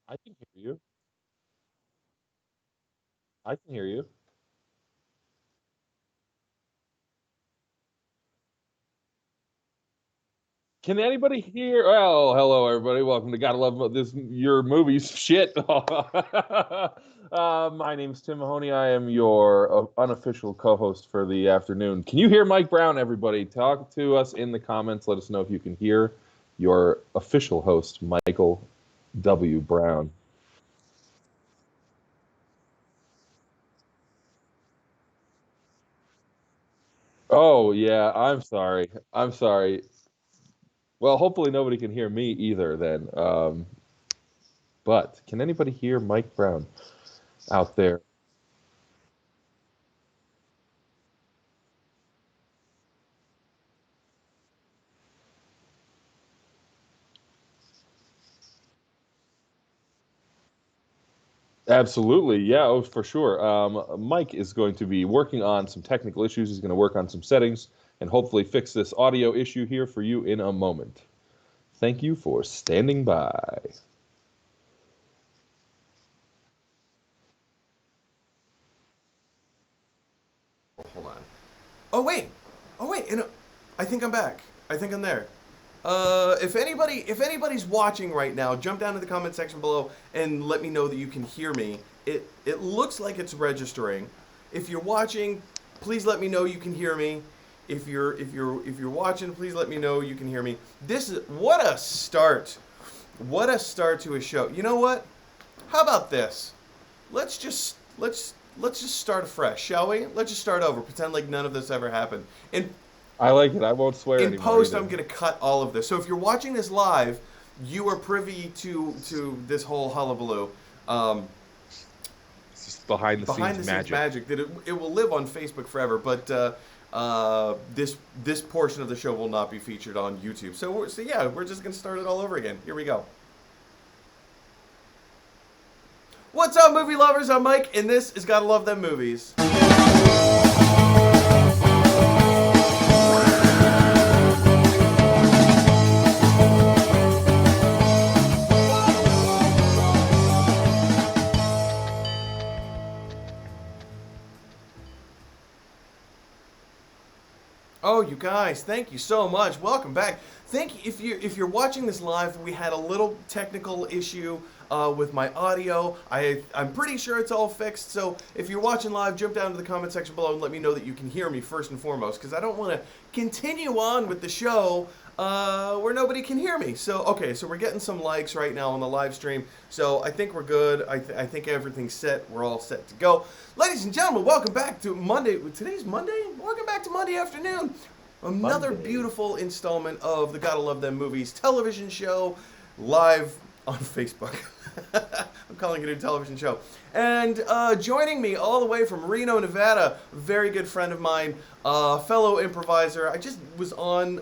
I can hear you. I can hear you. Can anybody hear? Oh, hello everybody. Welcome to Gotta Love This Your Movies. Shit. My name's Tim Mahoney. I am your unofficial co-host for the afternoon. Can you hear Mike Brown? Everybody, talk to us in the comments. Let us know if you can hear your official host, Michael W. Brown. Oh yeah, I'm sorry. I'm sorry. Well, hopefully nobody can hear me either. Then, but can anybody hear Mike Brown out there? Absolutely. Yeah, oh, for sure. Mike is going to be working on some technical issues. He's going to work on some settings and hopefully fix this audio issue here for you in a moment. Thank you for standing by. Hold on. Oh wait. Oh wait. I think I'm back. I think I'm there. If anybody's watching right now, jump down to the comment section below and let me know that you can hear me. It looks like it's registering. If you're watching, please let me know you can hear me. If you're watching, please let me know you can hear me. This is what a start. What a start to a show. You know what? How about this? Let's just start afresh, shall we? Let's just start over. Pretend like none of this ever happened. In I like it. I won't swear in anymore post, either. I'm gonna cut all of this. So if you're watching this live, you are privy to this whole hullabaloo. Um, It's just behind the Behind scenes the scenes magic. magic that it will live on Facebook forever, but this portion of the show will not be featured on YouTube. So yeah, we're just gonna start it all over again. Here we go. What's up, movie lovers? I'm Mike, and this is Gotta Love Them Movies. Oh, you guys, thank you so much. Welcome back. Thank you. If you're watching this live, we had a little technical issue with my audio. I'm pretty sure it's all fixed. So if you're watching live, jump down to the comment section below and let me know that you can hear me first and foremost, because I don't want to continue on with the show where nobody can hear me. So okay, so we're getting some likes right now on the live stream. So I think we're good. I think everything's set. We're all set to go. Ladies and gentlemen, welcome back to Monday. Today's Monday? Welcome back to Monday afternoon. Another Monday. beautiful installment of the Gotta Love Them Movies television show live on Facebook. I'm calling it a television show. And joining me all the way from Reno, Nevada, a very good friend of mine, fellow improviser. I just was on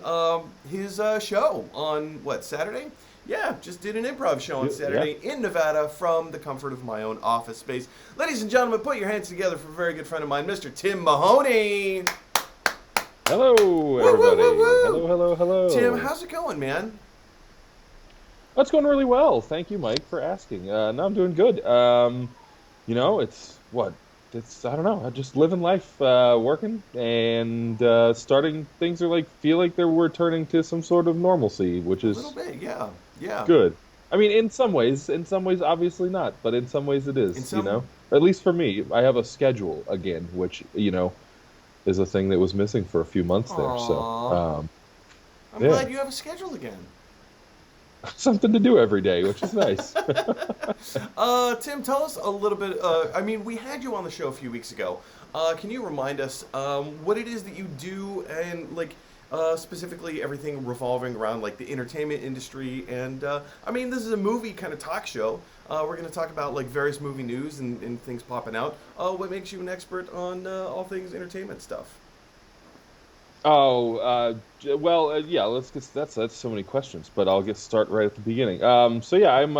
his show on, what, Saturday? Yeah, just did an improv show on Saturday in Nevada from the comfort of my own office space. Ladies and gentlemen, put your hands together for a very good friend of mine, Mr. Tim Mahoney. Hello, everybody. Woo, woo, woo. Hello, hello, hello. Tim, how's it going, man? That's going really well. Thank you, Mike, for asking. No, I'm doing good. It's what? It's I don't know. I'm just living life, working, and starting things are feel like they're returning to some sort of normalcy, which A little is bit, yeah, yeah. good. I mean, in some ways, obviously not, but in some ways it In is. some, At least for me, I have a schedule again, which is a thing that was missing for a few months there. So, Aw, I'm yeah, glad you have a schedule again. something to do every day, which is nice. Tim, tell us a little bit. I mean, we had you on the show a few weeks ago. Can you remind us what it is that you do, and specifically everything revolving around the entertainment industry? And I mean, this is a movie kind of talk show. We're going to talk about various movie news and things popping out. What makes you an expert on all things entertainment stuff? Oh, yeah. Let's get that's so many questions, but I'll get start right at the beginning. So yeah, I'm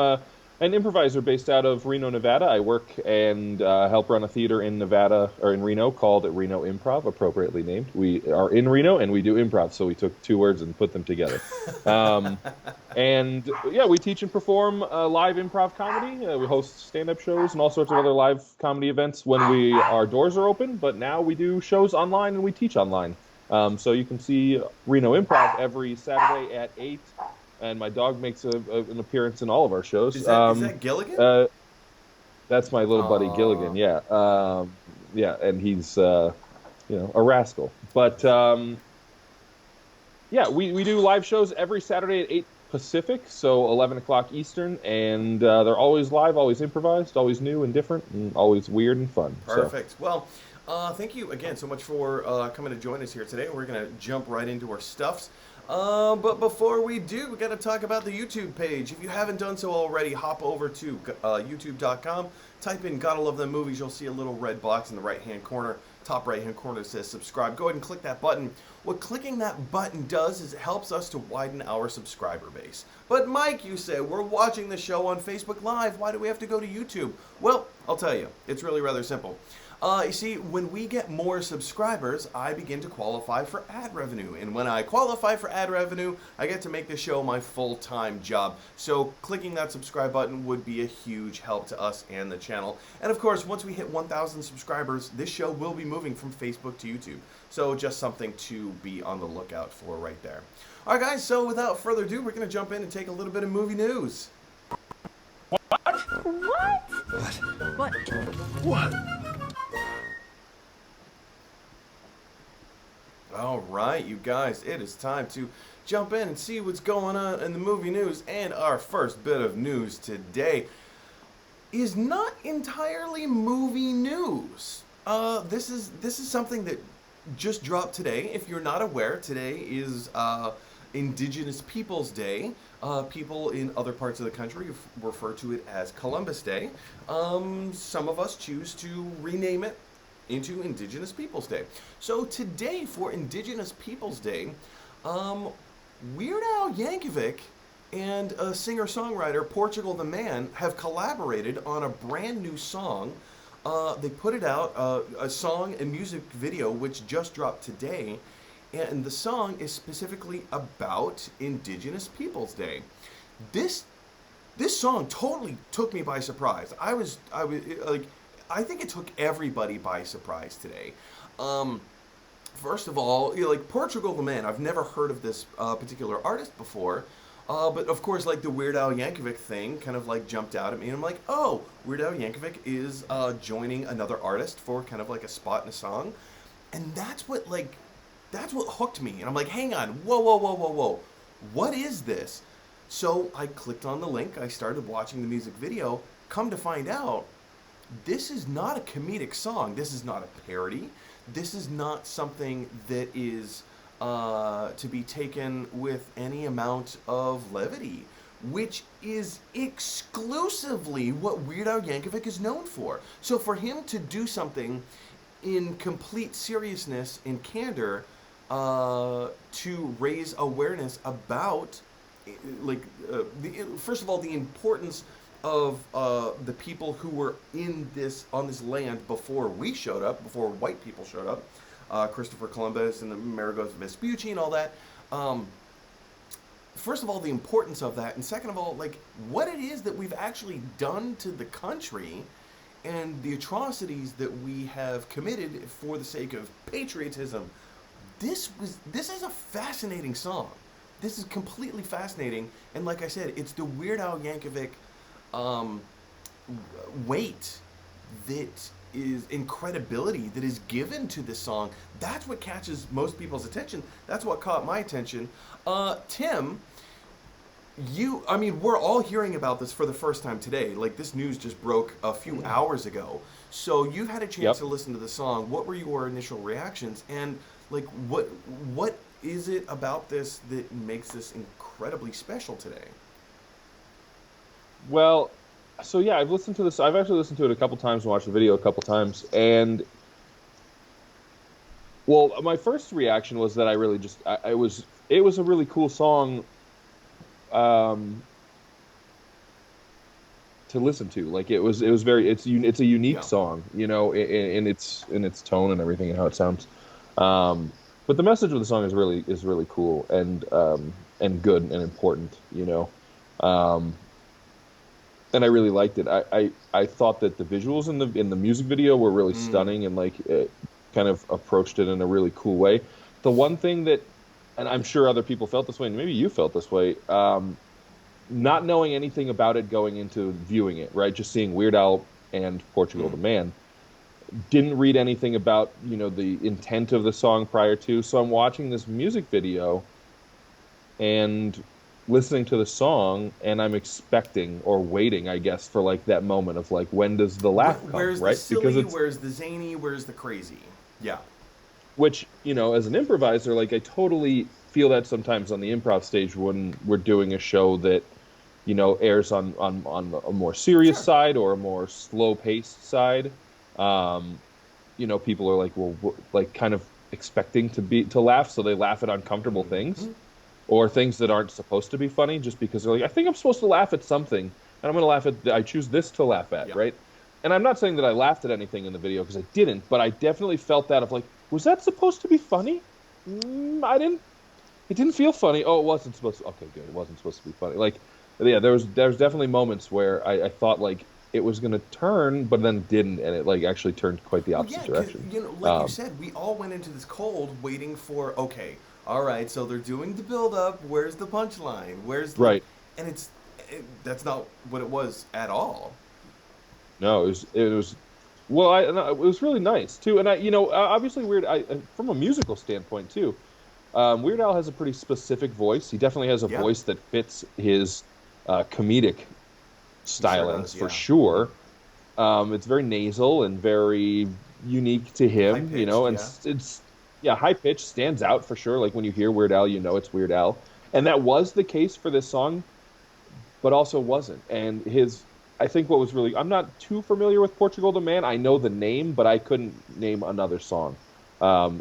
an improviser based out of Reno, Nevada. I work and help run a theater in Nevada or in Reno called Reno Improv, appropriately named. We are in Reno and we do improv, so we took two words and put them together. Um, and yeah, we teach and perform live improv comedy. We host stand-up shows and all sorts of other live comedy events when our doors are open. But now we do shows online and we teach online. So you can see Reno Improv every Saturday at 8, and my dog makes an appearance in all of our shows. Is that Gilligan? Uh, that's my little buddy Aw. Gilligan. Yeah, yeah, and he's a rascal. But yeah, we do live shows every Saturday at 8 Pacific, so 11 o'clock Eastern, and they're always live, always improvised, always new and different, and always weird and fun. So Perfect. Well, thank you again so much for coming to join us here today. We're going to jump right into our stuffs. But before we do, we got to talk about the YouTube page. If you haven't done so already, hop over to youtube.com, type in Gotta Love Them Movies. You'll see a little red box in the right-hand corner, top right-hand corner that says subscribe. Go ahead and click that button. What clicking that button does is it helps us to widen our subscriber base. But Mike, you say, we're watching the show on Facebook Live. Why do we have to go to YouTube? Well, I'll tell you. It's really rather simple. You see, when we get more subscribers, I begin to qualify for ad revenue. And when I qualify for ad revenue, I get to make the show my full-time job. So clicking that subscribe button would be a huge help to us and the channel. And of course, once we hit 1,000 subscribers, this show will be moving from Facebook to YouTube. So just something to be on the lookout for right there. All right, guys, so without further ado, we're going to jump in and take a little bit of movie news. What? All right, you guys, it is time to jump in and see what's going on in the movie news. And our first bit of news today is not entirely movie news. This is something that just dropped today. If you're not aware, today is Indigenous Peoples Day. People in other parts of the country refer to it as Columbus Day. Some of us choose to rename it into Indigenous Peoples Day. So today, for Indigenous Peoples Day, Weird Al Yankovic and singer-songwriter Portugal the Man have collaborated on a brand new song. They put it out, a song and music video which just dropped today, and the song is specifically about Indigenous Peoples Day. This song totally took me by surprise. I was like, I think it took everybody by surprise today. First of all, like Portugal the Man, I've never heard of this particular artist before, but of course, like the Weird Al Yankovic thing kind of like jumped out at me, and I'm like, oh, Weird Al Yankovic is joining another artist for kind of like a spot in a song, and that's what hooked me, and I'm like, hang on, whoa, what is this? So I clicked on the link, I started watching the music video. Come to find out, this is not a comedic song. This is not a parody. This is not something that is to be taken with any amount of levity, which is exclusively what Weird Al Yankovic is known for. So for him to do something in complete seriousness and candor to raise awareness about, first of all, the importance of the people who were on this land before we showed up, before white people showed up, Christopher Columbus and the Amerigos Vespucci and all that. First of all, the importance of that, and second of all, like what it is that we've actually done to the country, and the atrocities that we have committed for the sake of patriotism. This is a fascinating song. This is completely fascinating, and like I said, it's the Weird Al Yankovic weight that is incredibility that is given to this song. That's what catches most people's attention. That's what caught my attention. Tim, we're all hearing about this for the first time today. Like, this news just broke a few hours ago. So you've had a chance to listen to the song. What were your initial reactions? And like, what is it about this that makes this incredibly special today? Well, so yeah, I've listened to this. I've actually listened to it a couple times and watched the video a couple times. And well, my first reaction was that I really just, it was a really cool song. to listen to. Like it was very it's a unique Yeah. song, you know, in its tone and everything and how it sounds. Um, but the message of the song is really cool and good and important, you know. Um, and I really liked it. I thought that the visuals in the music video were really Mm. stunning and like it kind of approached it in a really cool way. The one thing that, and I'm sure other people felt this way, and maybe you felt this way, not knowing anything about it going into viewing it, right? Just seeing Weird Al and Portugal Mm. the Man. Didn't read anything about, you know, the intent of the song prior to. So I'm watching this music video and listening to the song and I'm expecting or waiting, I guess, for like that moment of like when does the laugh come, Where's the right? Because silly? it's Where's the zany? Where's the crazy? Yeah. which, you know, as an improviser, like I totally feel that sometimes on the improv stage when we're doing a show that, you know, airs on a more serious Sure. side or a more slow paced side. Um, you know, people are like, well, like kind of expecting to laugh, so they laugh at uncomfortable things Hmm. or things that aren't supposed to be funny, just because they're like, I think I'm supposed to laugh at something, and I'm going to laugh at. I choose this to laugh at, Yeah. right? And I'm not saying that I laughed at anything in the video because I didn't, but I definitely felt that of like, was that supposed to be funny? I didn't. It didn't feel funny. Oh, it wasn't supposed to. Okay, good. It wasn't supposed to be funny. Like, yeah, there's definitely moments where I thought like it was gonna turn, but then didn't, and it like actually turned quite the Well, opposite yeah, because direction. like you Um, said, we all went into this cold waiting for okay, all right, so they're doing the build up. Where's the punchline? Where's like, right. and that's not what it was at all. No, it was well, no, it was really nice too, and I you know obviously weird. From a musical standpoint too. Weird Al has a pretty specific voice. He definitely has a Yeah, voice that fits his comedic he sure stylings does. for Yeah. Hmm. sure. It's very nasal and very unique to High him, you know, pitched. and Yeah. it's yeah, high pitch stands out for sure. Like when you hear Weird Al, you know it's Weird Al, and that was the case for this song, but also wasn't. And his, I think what was really, I'm not too familiar with Portugal the Man. I know the name, but I couldn't name another song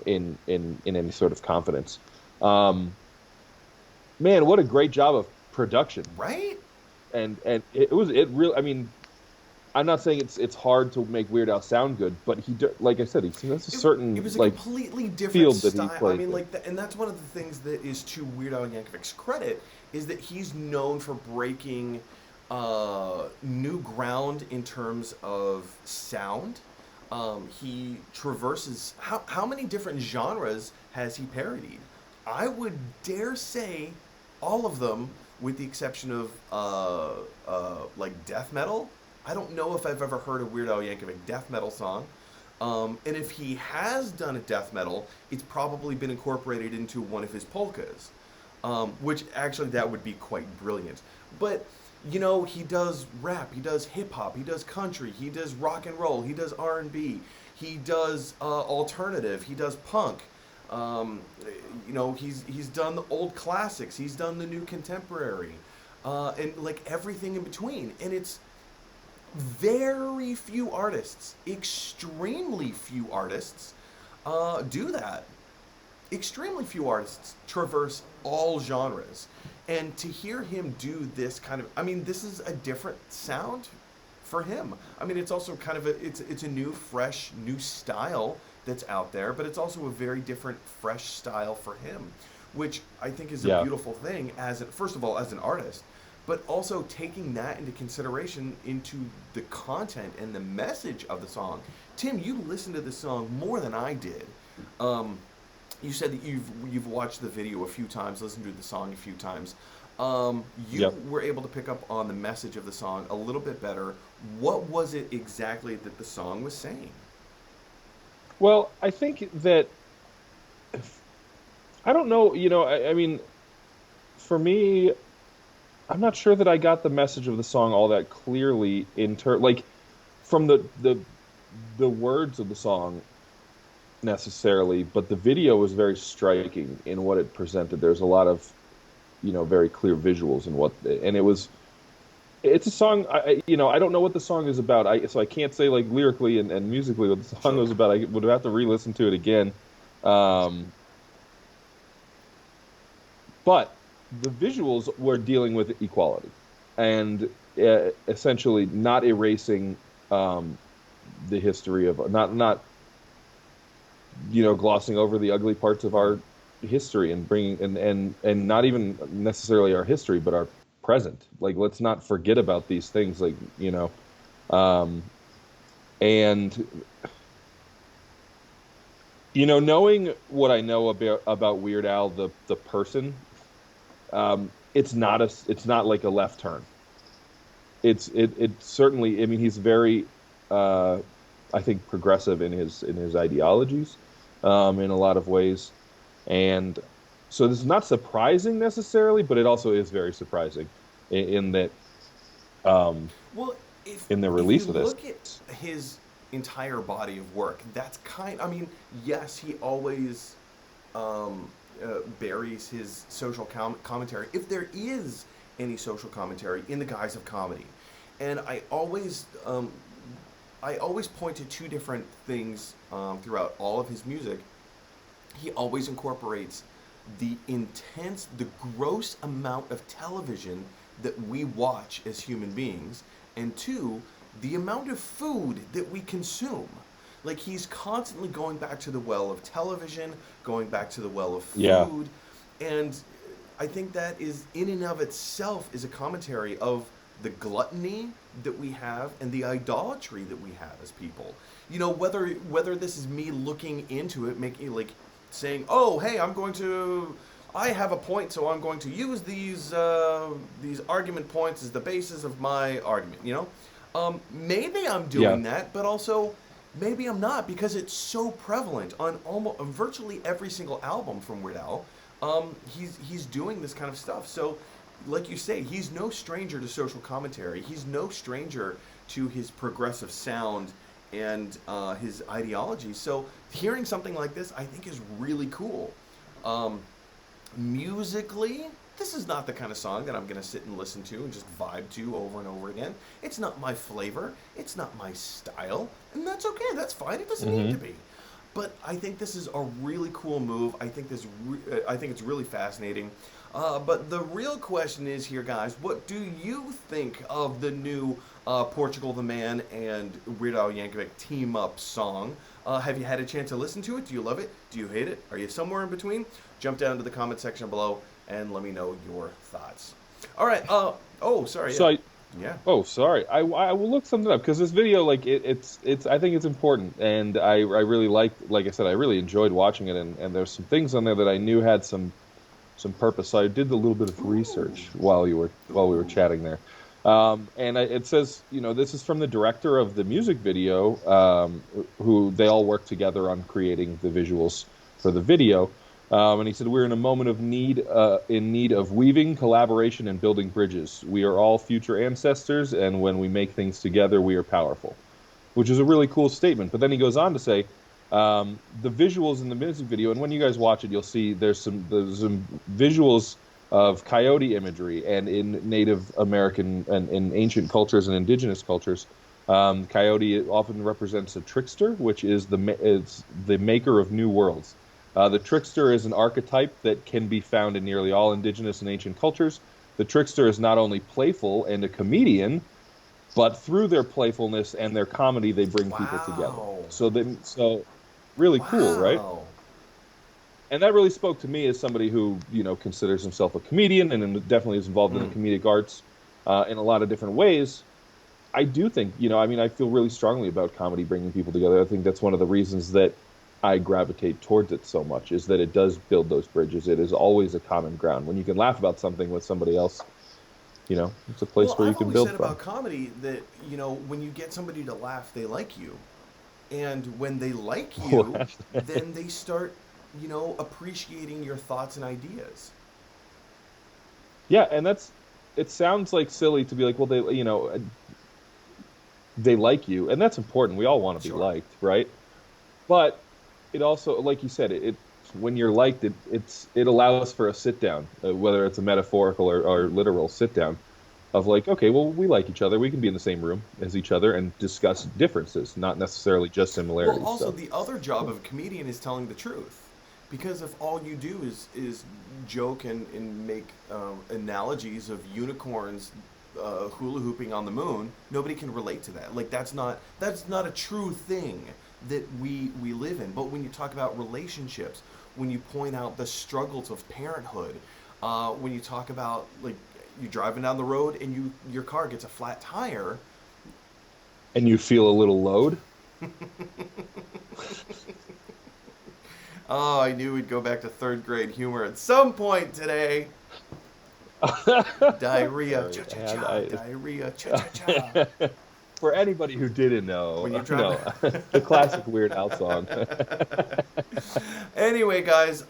in any sort of confidence. Um, man, what a great job of production, Right. and it was it really. I mean, I'm not saying it's hard to make Weird Al sound good, but like I said, he has a It certain was a like completely different field that he style. I plays mean, in. like, and that's one of the things that is to Weird Al Yankovic's credit is that he's known for breaking new ground in terms of sound. He traverses how many different genres has he parodied? I would dare say all of them, with the exception of like death metal. I don't know if I've ever heard a Weird Al Yankovic death metal song. And if he has done a death metal, it's probably been incorporated into one of his polkas, which actually that would be quite brilliant. But you know, he does rap, he does hip hop, he does country, he does rock and roll, he does R&B, he does alternative, he does punk. Um, you know, he's done the old classics, he's done the new contemporary, and like everything in between. And it's very few artists, extremely few artists, do that. Extremely few artists traverse all genres. And to hear him do this kind of, I mean, this is a different sound for him. I mean, it's also kind of it's a new, fresh, new style that's out there, but it's also a very different, fresh style for him, which I think is a Yeah. beautiful thing first of all, as an artist, but also taking that into consideration into the content and the message of the song. Tim, you listened to the song more than I did. Um, you said that you've watched the video a few times, listened to the song a few times. You Yep. were able to pick up on the message of the song a little bit better. What was it exactly that the song was saying? Well, I think that I don't know, you know, I mean, for me, I'm not sure that I got the message of the song all that clearly like from the words of the song necessarily, but the video was very striking in what it presented. There's a lot of, you know, very clear visuals and and it's a song you know, I don't know what the song is about. So I can't say like lyrically and musically what the song Sure. was about. I would have to re-listen to it again. Um, but the visuals were dealing with equality. And essentially not erasing the history of not glossing over the ugly parts of Right. our history and bringing and not even necessarily our history, but our present. Like, let's not forget about these things. Like, um, and knowing what I know about Weird Al, the person, it's not like a left turn. It certainly. I mean, he's very, uh, I think, progressive in his ideologies, in a lot of ways, and so this is not surprising necessarily, but it also is very surprising in that, um, Well, if in the if you release of this. look at his entire body of work, that's kind. I mean, yes, he always buries his social commentary, if there is any social commentary, in the guise of comedy. And I always point to two different things throughout all of his music. He always incorporates the gross amount of television that we watch as human beings, and two, the amount of food that we consume. Like, he's constantly going back to the well of television, going back to the well of Yeah, food, and I think that is, in and of itself, is a commentary of the gluttony that we have and the idolatry that we have as people. Whether this is me looking into it, making, like, saying, "Oh, hey, I have a point, so I'm going to use these argument points as the basis of my argument." Maybe I'm yeah, doing that, but also maybe I'm not, because it's so prevalent on almost virtually every single album from Weird Al. He's doing this kind of stuff. So, like you say, he's no stranger to social commentary. He's no stranger to his progressive sound and his ideology. So, hearing something like this, I think, is really cool. Um, Musically, this is not the kind of song that I'm going to sit and listen to and just vibe to over and over again. It's not my flavor. It's not my style. And that's okay. That's fine. It doesn't need to hmm be. But I think this is a really cool move. I think it's really fascinating. But the real question is here, guys. What do you think of the new Portugal the Man and Weird Al Yankovic team up song? Have you had a chance to listen to it? Do you love it? Do you hate it? Are you somewhere in between? Jump down to the comment section below and let me know your thoughts. All right. Oh, sorry. Yeah. So Yeah. oh, sorry. I will look something up because this video, like, it's I think it's important, and I really liked, like I said, I really enjoyed watching it, and there's some things on there that I knew had some purpose. So I did a little bit of Ooh. research while we were Ooh. chatting there. It says, this is from the director of the music video, who they all work together on creating the visuals for the video. And he said, "We're in a moment of need, in need of weaving, collaboration, and building bridges. We are all future ancestors, and when we make things together, we are powerful," which is a really cool statement. But then he goes on to say, the visuals in the music video, and when you guys watch it, you'll see there's some visuals of coyote imagery, and in Native American and in ancient cultures and indigenous cultures, coyote often represents a trickster, which is it's the maker of new worlds. The trickster is an archetype that can be found in nearly all indigenous and ancient cultures. The trickster is not only playful and a comedian, but through their playfulness and their comedy, they bring people together. Wow. So really cool, right? Wow. And that really spoke to me as somebody who, considers himself a comedian and definitely is involved in the Mm. comedic arts, in a lot of different ways. I do think, I mean, I feel really strongly about comedy bringing people together. I think that's one of the reasons that I gravitate towards it so much, is that it does build those bridges. It is always a common ground. When you can laugh about something with somebody else, it's a place Well, where you I've can always build said from. about comedy that, when you get somebody to laugh, they like you. And when they like you, then they start, appreciating your thoughts and ideas. Yeah, and it sounds like silly to be like, well, they like you, and that's important. We all want to be Sure. liked, right? But it also, like you said, when you're liked, it allows for a sit down, whether it's a metaphorical or literal sit down of like, okay, well, we like each other. We can be in the same room as each other and discuss differences, not necessarily just Well, similarities. also, So, the other job of a comedian is telling the truth. Because if all you do is joke and make analogies of unicorns hula hooping on the moon, nobody can relate to that. Like that's not a true thing that we live in. But when you talk about relationships, when you point out the struggles of parenthood, when you talk about like you driving down the road and your car gets a flat tire. And you feel a little load. Oh, I knew we'd go back to third grade humor at some point today. Diarrhea, cha Sorry, cha and cha. Diarrhea, cha cha cha. for anybody who didn't know, When you're driving. no, the classic Weird Al song. Anyway, guys,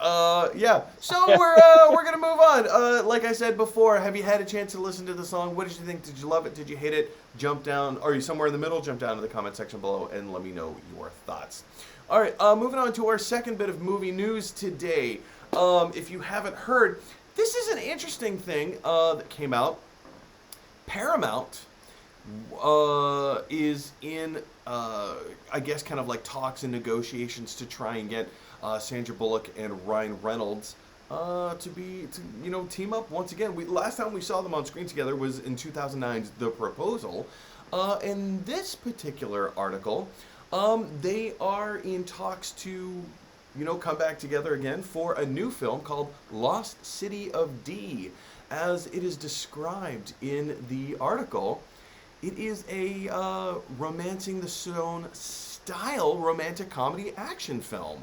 yeah. So we're gonna move on. Like I said before, have you had a chance to listen to the song? What did you think? Did you love it? Did you hate it? Jump down. Are you somewhere in the middle? Jump down to the comment section below and let me know your thoughts. All right, moving on to our second bit of movie news today. If you haven't heard, this is an interesting thing that came out. Paramount is in, I guess, kind of like talks and negotiations to try and get Sandra Bullock and Ryan Reynolds to team up once again. Last time we saw them on screen together was in 2009's The Proposal. In this particular article, they are in talks to come back together again for a new film called Lost City of D. As it is described in the article, it is a Romancing the Stone style romantic comedy action film.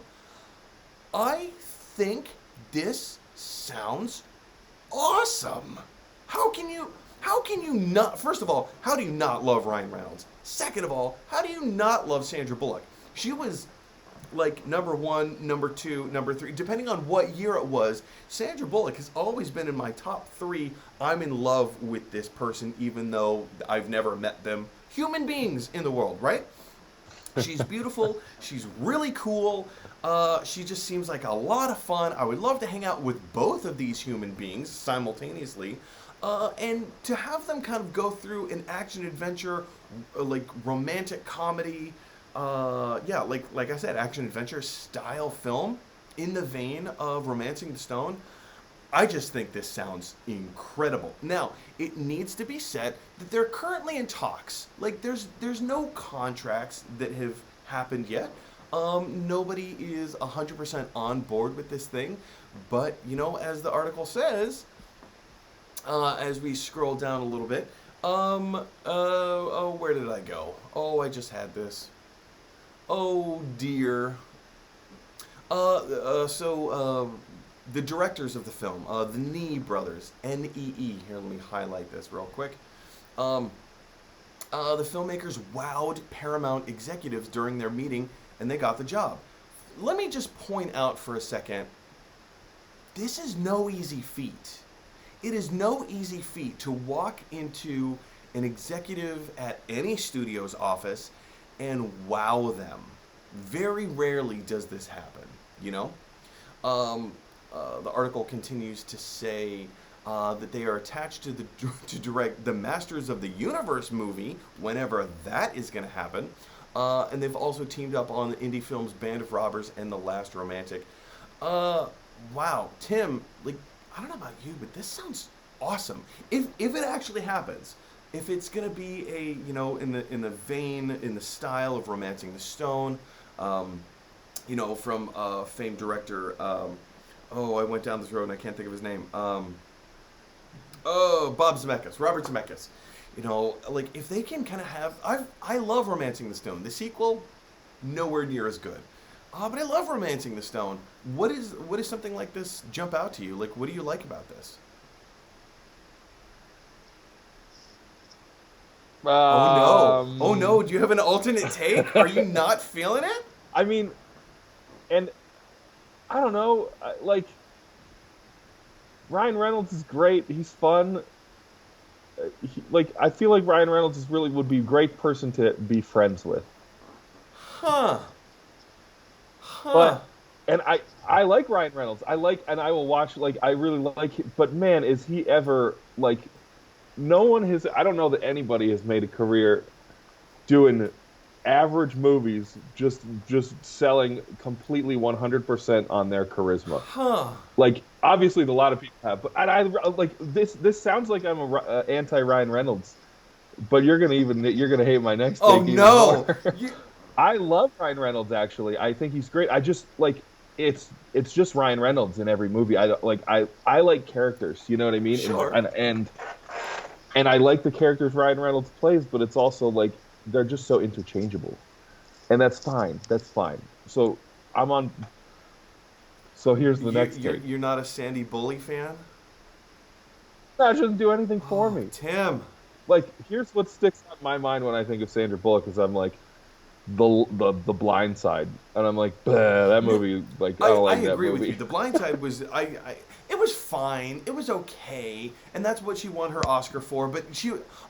I think this sounds awesome. How can you not, first of all, how do you not love Ryan Reynolds? Second of all, how do you not love Sandra Bullock? She was like number one, number two, number three, depending on what year it was. Sandra Bullock has always been in my top three. I'm in love with this person, even though I've never met them. Human beings in the world, right? She's beautiful. She's really cool. She just seems like a lot of fun. I would love to hang out with both of these human beings simultaneously. And to have them kind of go through an action adventure, like romantic comedy, yeah, like I said, action adventure style film in the vein of Romancing the Stone. I just think this sounds incredible. Now, it needs to be said that they're currently in talks. Like there's no contracts that have happened yet. Nobody is 100% on board with this thing, but as the article says, as we scroll down a little bit, oh, where did I go? Oh, I just had this. Oh dear. The directors of the film, the Nee brothers, N-E-E. Here, let me highlight this real quick. The filmmakers wowed Paramount executives during their meeting, and they got the job. Let me just point out for a second, this is no easy feat. It is no easy feat to walk into an executive at any studio's office and wow them. Very rarely does this happen, The article continues to say that they are attached to direct the Masters of the Universe movie, whenever that is going to happen. And they've also teamed up on the indie films Band of Robbers and The Last Romantic. Wow, Tim, I don't know about you, but this sounds awesome. If it actually happens, if it's gonna be a in the vein, in the style of Romancing the Stone, from famed director. Oh, I went down this road and I can't think of his name. Bob Zemeckis, Robert Zemeckis. If they can kind of have, I love Romancing the Stone. The sequel, nowhere near as good. But I love Romancing the Stone. What is something like this jump out to you? What do you like about this? Oh no! Oh no! Do you have an alternate take? Are you not feeling it? I mean, and I don't know, Ryan Reynolds is great. He's fun. I feel like Ryan Reynolds would be a great person to be friends with. Huh. Huh. But and I like Ryan Reynolds. And I will watch, I really like him, but man, is he ever no one has, I don't know that anybody has made a career doing average movies just selling completely 100% on their charisma. Huh. Like obviously, a lot of people have, but I like this. This sounds like I'm a anti Ryan Reynolds, but you're gonna hate my next Oh take even more. no. You I love Ryan Reynolds actually. I think he's great. I just like it's just Ryan Reynolds in every movie. I don't like I like characters. You know what I mean? sure. And I like the characters Ryan Reynolds plays, but it's also like they're just so interchangeable, and that's fine. That's fine. So I'm on. So here's the next take. You're not a Sandy Bully fan? That shouldn't do anything for Oh, me. Tim. Like here's what sticks out in my mind when I think of Sandra Bullock is I'm like the Blind Side, and I'm like, "Bah, that No, movie. Like I don't I like that agree with you. movie. The Blind Side was it was fine. It was okay, and that's what she won her Oscar for. But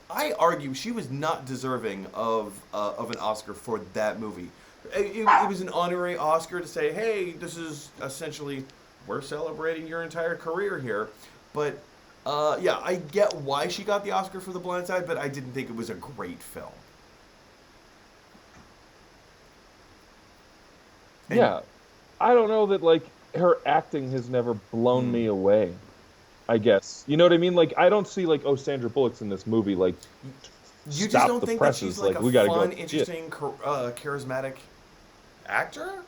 I argue, she was not deserving of an Oscar for that movie. It was an honorary Oscar to say, hey, this is essentially we're celebrating your entire career here. But yeah, I get why she got the Oscar for The Blind Side, but I didn't think it was a great film. And Yeah, I don't know that like her acting has never blown hmm, me away. I guess you know what I mean. Like I don't see like oh Sandra Bullock's in this movie. Like you just stop don't the think that she's presses. like Like a we got to fun, go see it. interesting, charismatic actor?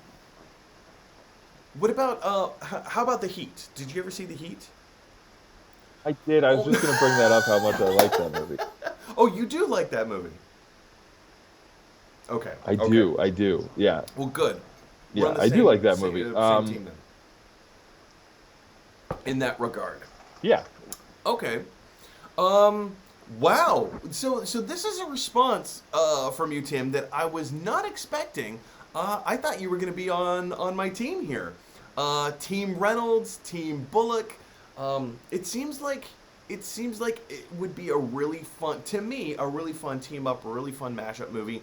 What about how about The Heat? Did you ever see The Heat? I did. I was just gonna bring that up. How much I like that Oh, movie. oh, you do like that movie. Okay, I okay. do. I do. Yeah. Well, good. We're on Yeah. the I do like same that movie. same team then in that regard. Yeah. Okay. Um. Wow. So this is a response from you, Tim, that I was not expecting. I thought you were going to be on my team here. Team Reynolds, Team Bullock. It seems like it would be a really fun to me, a really fun team up, a really fun mashup movie.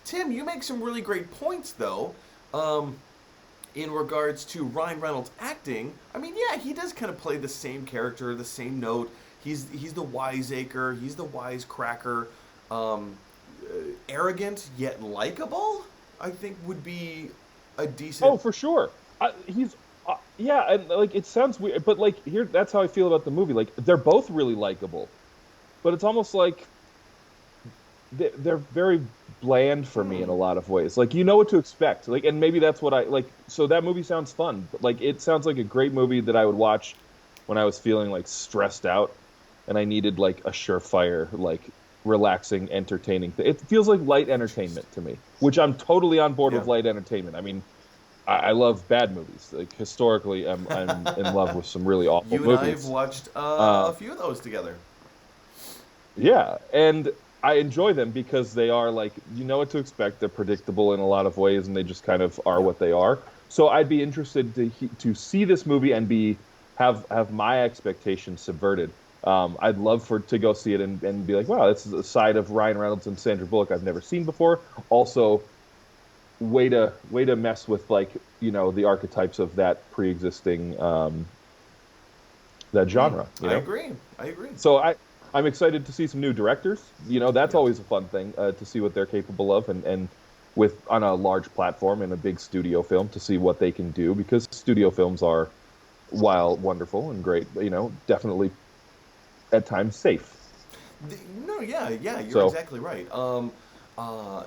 Tim, you make some really great points though. Um, in regards to Ryan Reynolds acting, I mean, yeah, he does kind of play the same character, the same note. He's the wiseacre, he's the wisecracker, um, arrogant yet likable. I think would be a Oh, decent. for sure. He's yeah, and like it sounds weird, but like here, that's how I feel about the movie. Like they're both really likable, but it's almost like they're very bland for me in Hmm. a lot of ways. Like you know what to expect. Like, and maybe that's what I like. So that movie sounds fun, but like it sounds like a great movie that I would watch when I was feeling like stressed out and I needed like a surefire, like relaxing, entertaining. It feels like light entertainment to me, which I'm totally on board Yeah. with light entertainment. I mean, I love bad movies. Like historically, I'm in love with some really awful You and I have movies. watched Uh, a few of those together. yeah, and I enjoy them because they are like you know what to expect. They're predictable in a lot of ways, and they just kind of are Yeah. what they are. So I'd be interested to see this movie and be have my expectations subverted. I'd love for to go see it and be like, wow, this is a side of Ryan Reynolds and Sandra Bullock I've never seen before. Also, way to mess with like you know the archetypes of that pre-existing that Hmm. genre. You I know. agree. I agree. So I'm excited to see some new directors. You know, that's Yeah. always a fun thing to see what they're capable of, and with on a large platform and a big studio film to see what they can do because studio films are, while wonderful and great, you know, definitely at times safe. No, yeah, yeah, you're So exactly right.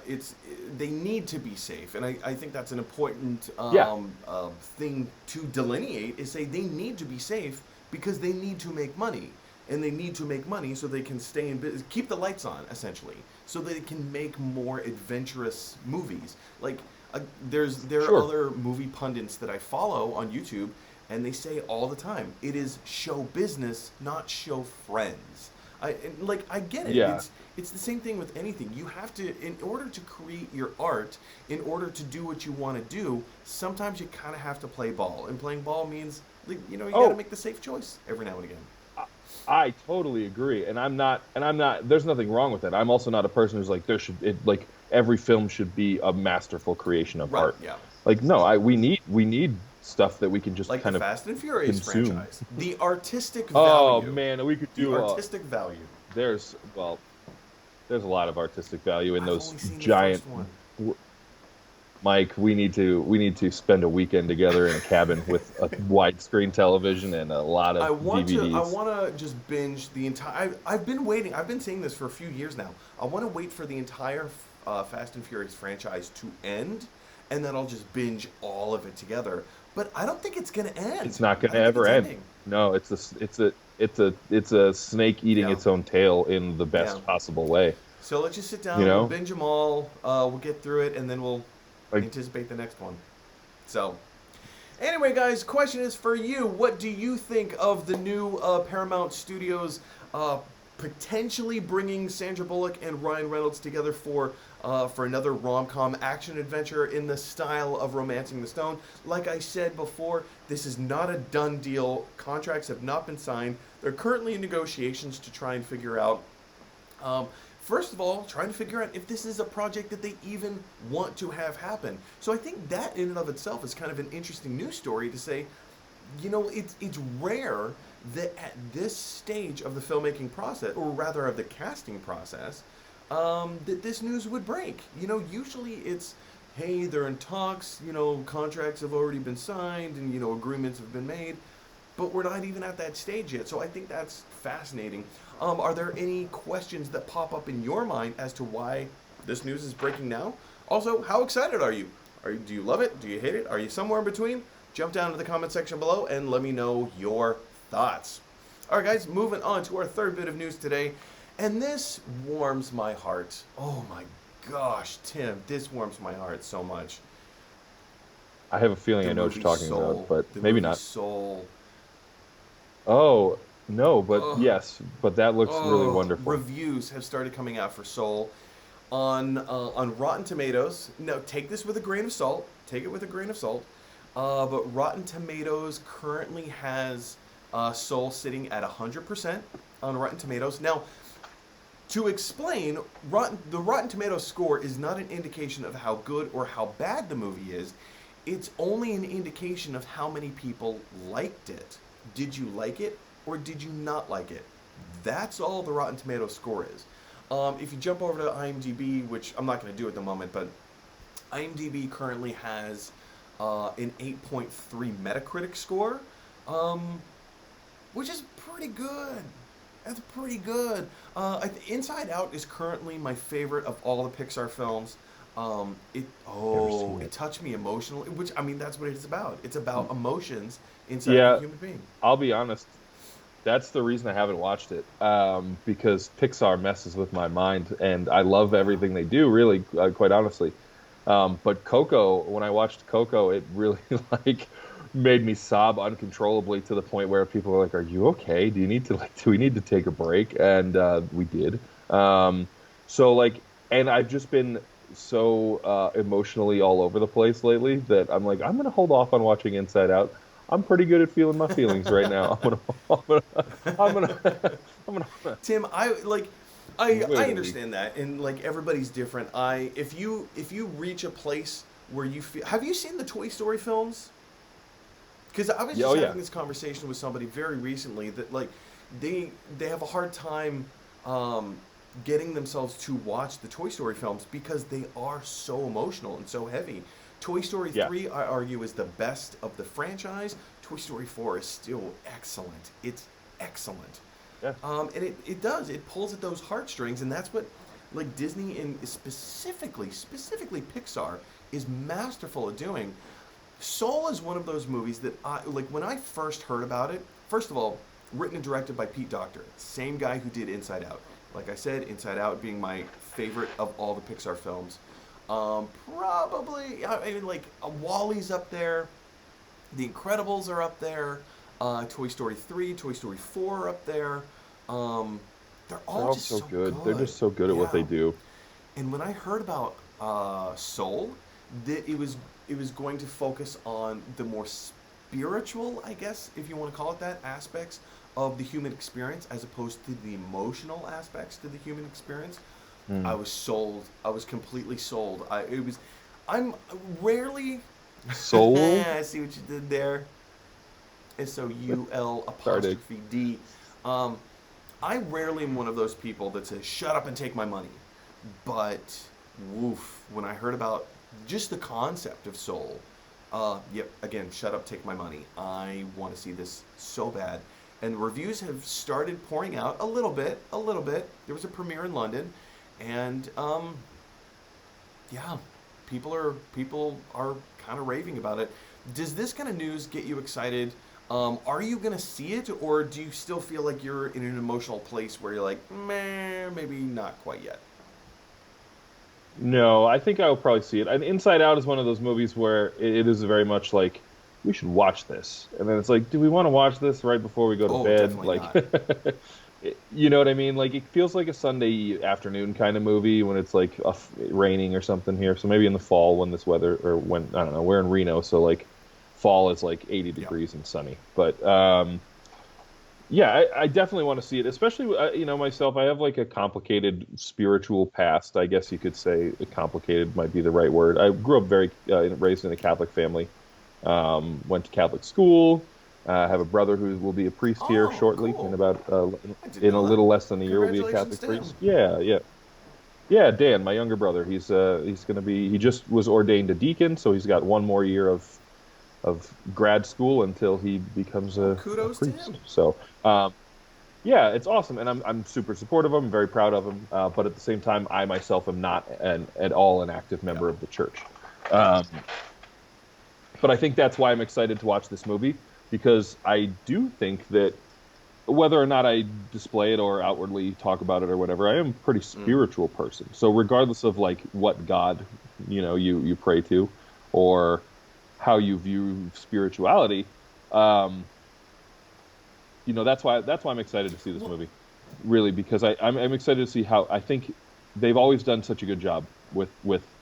It's they need to be safe, and I think that's an important yeah, thing to delineate. Is say they need to be safe because they need to make money, and they need to make money so they can stay in business, keep the lights on, essentially, so they can make more adventurous movies. Like there are sure, other movie pundits that I follow on YouTube, and they say all the time, it is show business, not show friends. I get it. yeah. It's the same thing with anything. You have to, in order to create your art, in order to do what you want to do. Sometimes you kind of have to play ball, and playing ball means like, you got to Oh, make the safe choice every now and again. I, I totally agree, and I'm not. There's nothing wrong with it. I'm also not a person who's like there should it like every film should be a masterful creation of Right? art. Yeah. Like no, I we need stuff that we can just Like the kind of Fast and Furious consume. franchise, the artistic Oh value, man, we could the do artistic value. there's well there's a lot of artistic value in I've those only seen the giant. first one. Mike, we need to spend a weekend together in a cabin with a widescreen television and a lot I of want to. I DVDs. want to just binge the entire. I've been waiting. I've been saying this for a few years now. I want to wait for the entire Fast and Furious franchise to end, and then I'll just binge all of it together. But I don't think it's gonna It's end. not going I to don't think ever it's end. ending. No, it's a snake eating Yeah, its own tail in the yeah. best possible way. So let's just sit You down. We'll know, binge them all. We'll get through it, and then we'll like anticipate the next one. So anyway, guys, question is for you. What do you think of the new Paramount Studios potentially bringing Sandra Bullock and Ryan Reynolds together for another rom-com action adventure in the style of *Romancing the Stone*? Like I said before, this is not a done deal. Contracts have not been signed. They're currently in negotiations to try and figure out um, first of all, trying to figure out if this is a project that they even want to have happen. So I think that in and of itself is kind of an interesting news story to say, it's rare that at this stage of the filmmaking process, or rather of the casting process, that this news would break. Usually it's, hey, they're in talks, contracts have already been signed, and agreements have been made, but we're not even at that stage yet. So I think that's fascinating. Are there any questions that pop up in your mind as to why this news is breaking now? Also, how excited are you? Do you love it? Do you hate it? Are you somewhere in between? Jump down to the comment section below and let me know your thoughts. All right, guys, moving on to our third bit of news today. And this warms my heart. Oh my gosh, Tim, this warms my heart so much. I have a feeling The I know what you're movie talking about, Soul. but The maybe movie not. Soul. Oh, no, but Ugh. yes, but that looks really Oh, wonderful. reviews have started coming out for Soul on Rotten Tomatoes. Now, take this with a grain of salt. Take it with a grain of salt. But Rotten Tomatoes currently has Soul sitting at 100% on Rotten Tomatoes. Now, to explain, the Rotten Tomatoes score is not an indication of how good or how bad the movie is. It's only an indication of how many people liked it. Did you like it or did you not like it? That's all the Rotten Tomatoes score is. If you jump over to IMDb, which I'm not going to do at the moment, but IMDb currently has an 8.3 Metacritic score, which is pretty good. That's pretty good. Inside Out is currently my favorite of all the Pixar films. Never seen It it. touched me emotionally, which I mean that's what it's about. It's about emotions inside of a Yeah, human being. I'll be honest. That's the reason I haven't watched it. Because Pixar messes with my mind, and I love Yeah. everything they do, really, quite honestly. But Coco, when I watched Coco, it really like made me sob uncontrollably to the point where people were like, "Are you okay? Do we need to take a break?" And we did. So like, and I've just been so emotionally all over the place lately that I'm like, I'm gonna hold off on watching Inside Out. I'm pretty good at feeling my feelings right now. I'm gonna, I'm gonna Tim, I wait a week. understand that, and like everybody's different. If you reach a place where you feel, have you seen the Toy Story films? Because I was Yeah, just oh yeah, having this conversation with somebody very recently that like they have a hard time um, getting themselves to watch the Toy Story films because they are so emotional and so heavy. Toy Story yeah, 3, I argue, is the best of the franchise. Toy Story 4 is still excellent. It's excellent. yeah. And it does. It pulls at those heartstrings, and that's what like Disney and specifically Pixar is masterful at doing. Soul is one of those movies that I like when I first heard about it. First of all, written and directed by Pete Docter, same guy who did Inside Out. Like I said, Inside Out being my favorite of all the Pixar films. Probably, I mean, like Wally's up there, The Incredibles are up there, Toy Story 3, Toy Story 4 are up there. Um, they're They're all all just so so good. They're good. just so good at what they Yeah. do. And when I heard about Soul, that it was going to focus on the more spiritual, I guess, if you want to call it that, aspects of the human experience as opposed to the emotional aspects to the human experience. I Mm. was sold. I was completely sold. I'm rarely. Soul I see what you did there. SOUL started. apostrophe D. Um, I rarely am one of those people that says, shut up and take my money. But, woof, when I heard about just the concept of Soul, yep, again, shut up, take my money. I want to see this so bad. And reviews have started pouring out a little bit, a little bit. There was a premiere in London, and yeah, people are kind of raving about it. Does this kind of news get you excited? Are you gonna see it, or do you still feel like you're in an emotional place where you're like, meh, maybe not quite yet? No, I think I will probably see it. And Inside Out is one of those movies where it is very much like we should watch this, and then it's like, do we want to watch this right before we go to Oh, bed? definitely Like, not. you know what I mean? Like it feels like a Sunday afternoon kind of movie when it's like raining or something here. So maybe in the fall when this weather or when I don't know, we're in Reno, so like fall is like 80 Yeah. degrees and sunny. But yeah, I definitely want to see it, especially myself. I have like a complicated spiritual past, I guess you could say. Complicated might be the right word. I grew up very raised in a Catholic family. Went to Catholic school. I have a brother who will be a priest here Oh, shortly. In cool. about I didn't in a know that. little less than a year, will be a Congratulations Catholic to him. priest. Yeah, yeah, yeah. Dan, my younger brother, he's going to be. He just was ordained a deacon, so he's got one more year of grad school until he becomes Well, a kudos to him. priest. So. Yeah, it's awesome, and I'm super supportive of him, very proud of him. But at the same time, I myself am not at all an active Yeah. member of the church. Um, but I think that's why I'm excited to watch this movie because I do think that whether or not I display it or outwardly talk about it or whatever, I am a pretty Mm. spiritual person. So regardless of like what God, you pray to, or how you view spirituality, um, that's why I'm excited to see this Well, movie. Really, because I'm excited to see how I think they've always done such a good job with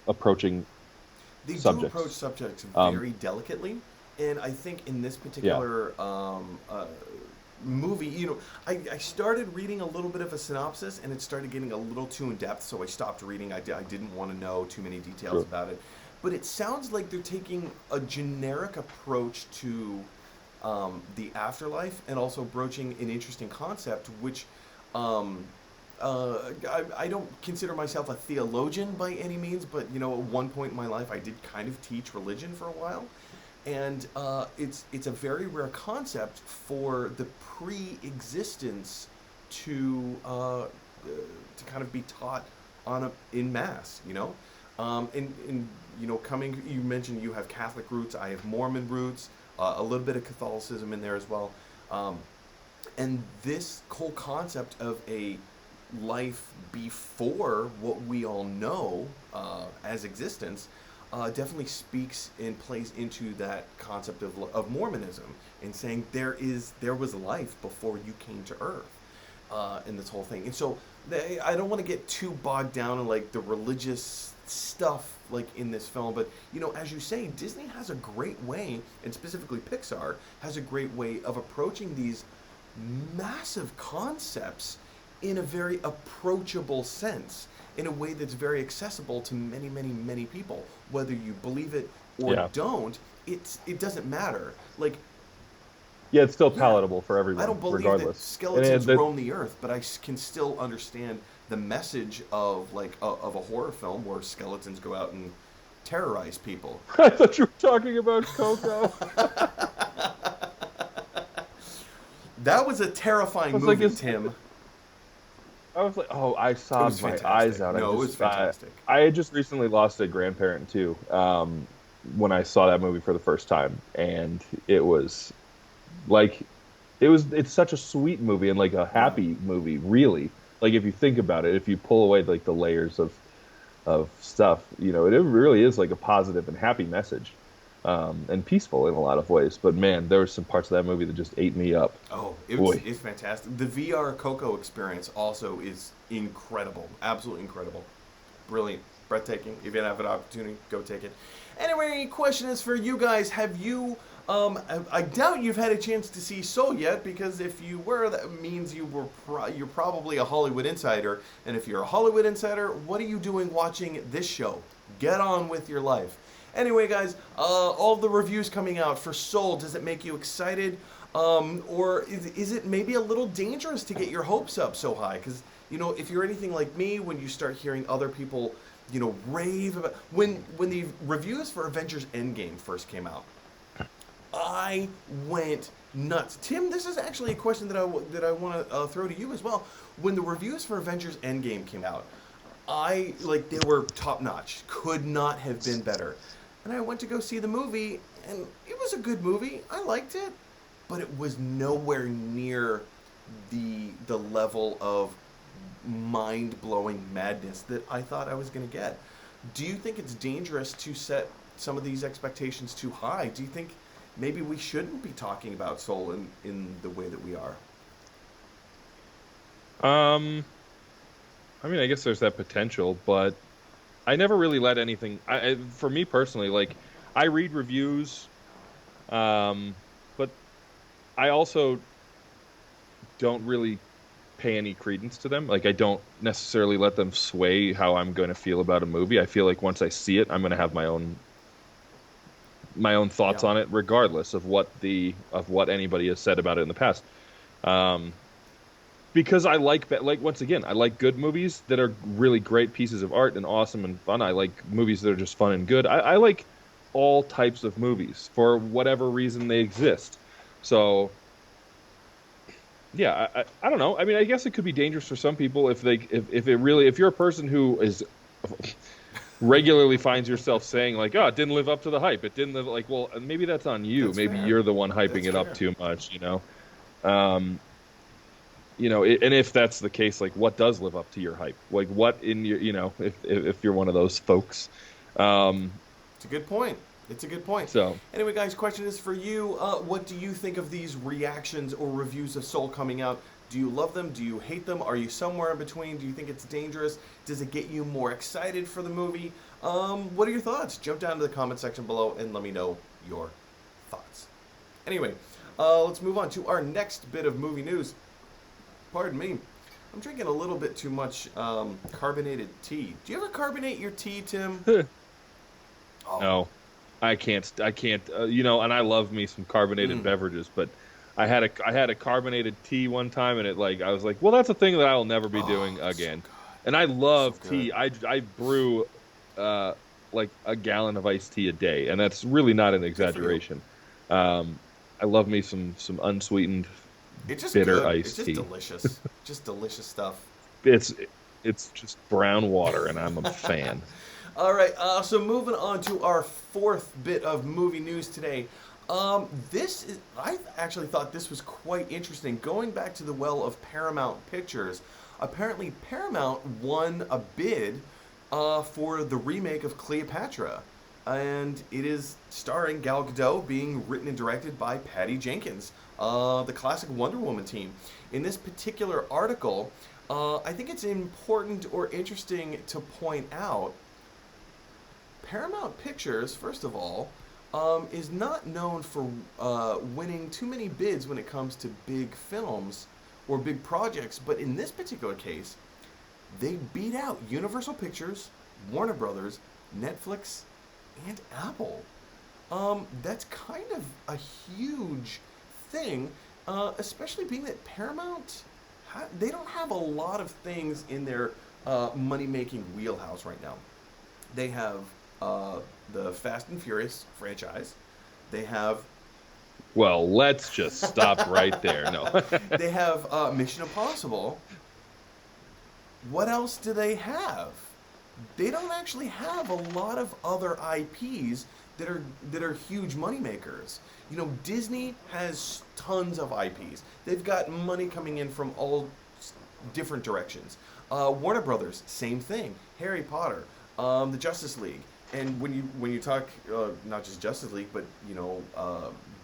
approaching they do approach subjects. subjects Um, very delicately, and I think in this yeah, particular movie, I started reading a little bit of a synopsis, and it started getting a little too in depth, so I stopped reading. I didn't want to know too many details sure. about it, but it sounds like they're taking a generic approach to the afterlife, and also broaching an interesting concept, which um, I don't consider myself a theologian by any means, but at one point in my life, I did kind of teach religion for a while, and it's a very rare concept for the pre-existence to to kind of be taught in mass. And coming, you mentioned you have Catholic roots, I have Mormon roots, a little bit of Catholicism in there as well. Um, and this whole concept of a life before what we all know as existence definitely speaks and plays into that concept of Mormonism, and saying there was life before you came to Earth, in this whole thing. And so I don't want to get too bogged down in like the religious stuff like in this film, but as you say, Disney has a great way, and specifically Pixar has a great way of approaching these massive concepts in a very approachable sense, in a way that's very accessible to many, many, many people. Whether you believe it or Yeah, don't, it doesn't matter. Like, yeah. It's still yeah, palatable for I everyone, don't believe that regardless. And skeletons that roam the earth, but I can still understand the message of of a horror film where skeletons go out and terrorize people. I thought you were talking about Coco. I That was a terrifying was like, movie, is Tim. I was like, oh, I It sobbed was my eyes fantastic. out. No, it was fantastic. I had just recently lost a grandparent too. When I saw that movie for the first time, and it was like it's such a sweet movie and like a Yeah. happy movie, really. Like if you think about it, if you pull away like the layers of stuff, it really is like a positive and happy message, and peaceful in a lot of ways. But man, there were some parts of that movie that just ate me up. Oh, Boy, it's fantastic. The VR Coco experience also is incredible, absolutely incredible, brilliant, breathtaking. If you have an opportunity, go take it. Anyway, question is for you guys: have you? I doubt you've had a chance to see Soul yet, because if you were, that means you're probably a Hollywood insider. And if you're a Hollywood insider, what are you doing watching this show? Get on with your life. Anyway, guys, all the reviews coming out for Soul, does it make you excited? Or is it maybe a little dangerous to get your hopes up so high? Because, if you're anything like me, when you start hearing other people, rave about when the reviews for Avengers Endgame first came out, I went nuts. Tim, this is actually a question that I want to throw to you as well. When the reviews for Avengers Endgame came out, they were top notch. Could not have been better. And I went to go see the movie, and it was a good movie. I liked it, but it was nowhere near the level of mind blowing madness that I thought I was going to get. Do you think it's dangerous to set some of these expectations too high? Do you think maybe we shouldn't be talking about Soul in the way that we are? Um, I mean, I guess there's that potential, but I never really let anything. For me personally, like I read reviews, but I also don't really pay any credence to them. Like I don't necessarily let them sway how I'm going to feel about a movie. I feel like once I see it, I'm going to have my own thoughts Yeah. on it, regardless of what anybody has said about it in the past. Um, because I like once again, I like good movies that are really great pieces of art and awesome and fun. I like movies that are just fun and good. I like all types of movies for whatever reason they exist. So yeah, I don't know. I mean, I guess it could be dangerous for some people if you're a person who is regularly finds yourself saying like, "Oh, it didn't live up to the hype. It didn't live like." Well, maybe that's on you. That's Maybe fair. you're the one hyping That's it up fair. too much. Um, and if that's the case, like, what does live up to your hype? Like, what in your, if you're one of those folks. Um, It's a good point. It's a good point. so Anyway, guys, question is for you. What do you think of these reactions or reviews of Soul coming out? Do you love them? Do you hate them? Are you somewhere in between? Do you think it's dangerous? Does it get you more excited for the movie? What are your thoughts? Jump down to the comment section below and let me know your thoughts. Anyway, let's move on to our next bit of movie news. Pardon me. I'm drinking a little bit too much carbonated tea. Do you ever carbonate your tea, Tim? Oh, no, I can't. And I love me some carbonated mm, beverages, but I had a carbonated tea one time, and I was like, well, that's a thing that I will never be oh, doing it's so again. And I good. So love good. tea. I brew uh like a gallon of iced tea a day, and that's really not an Good for you. exaggeration. Um, I love me some unsweetened It's just bitter good. It's iced just tea. delicious. Just delicious stuff. It's it's just brown water, and I'm a fan. All right, so moving on to our fourth bit of movie news today. I actually thought this was quite interesting. Going back to the well of Paramount Pictures, apparently Paramount won a bid for the remake of Cleopatra. And it is starring Gal Gadot, being written and directed by Patty Jenkins, the classic Wonder Woman team. In this particular article, I think it's important or interesting to point out Paramount Pictures, first of all, is not known for winning too many bids when it comes to big films or big projects, but in this particular case, they beat out Universal Pictures, Warner Brothers, Netflix, and Apple. That's kind of a huge thing, especially being that Paramount, they don't have a lot of things in their money-making wheelhouse right now. They have the Fast and Furious franchise. They have Well, let's just stop right there. No. they have Mission Impossible. What else do they have? They don't actually have a lot of other IPs that are huge moneymakers. Disney has tons of IPs. They've got money coming in from all different directions. Warner Brothers, same thing. Harry Potter, the Justice League, and when you talk not just Justice League, but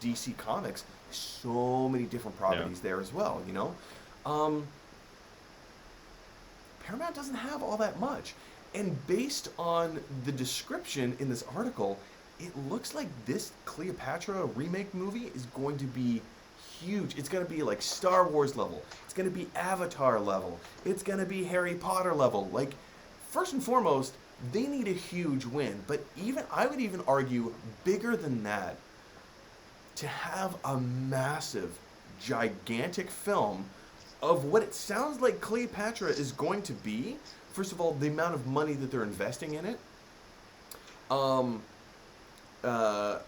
DC Comics, so many different Yeah. properties there as well. Um, Paramount doesn't have all that much. And based on the description in this article, it looks like this Cleopatra remake movie is going to be huge. It's going to be like Star Wars level. It's going to be Avatar level. It's going to be Harry Potter level. Like, first and foremost, they need a huge win. But I would even argue bigger than that. to have a massive, gigantic film of what it sounds like Cleopatra is going to be. First of all, the amount of money that they're investing in it. Um, uh,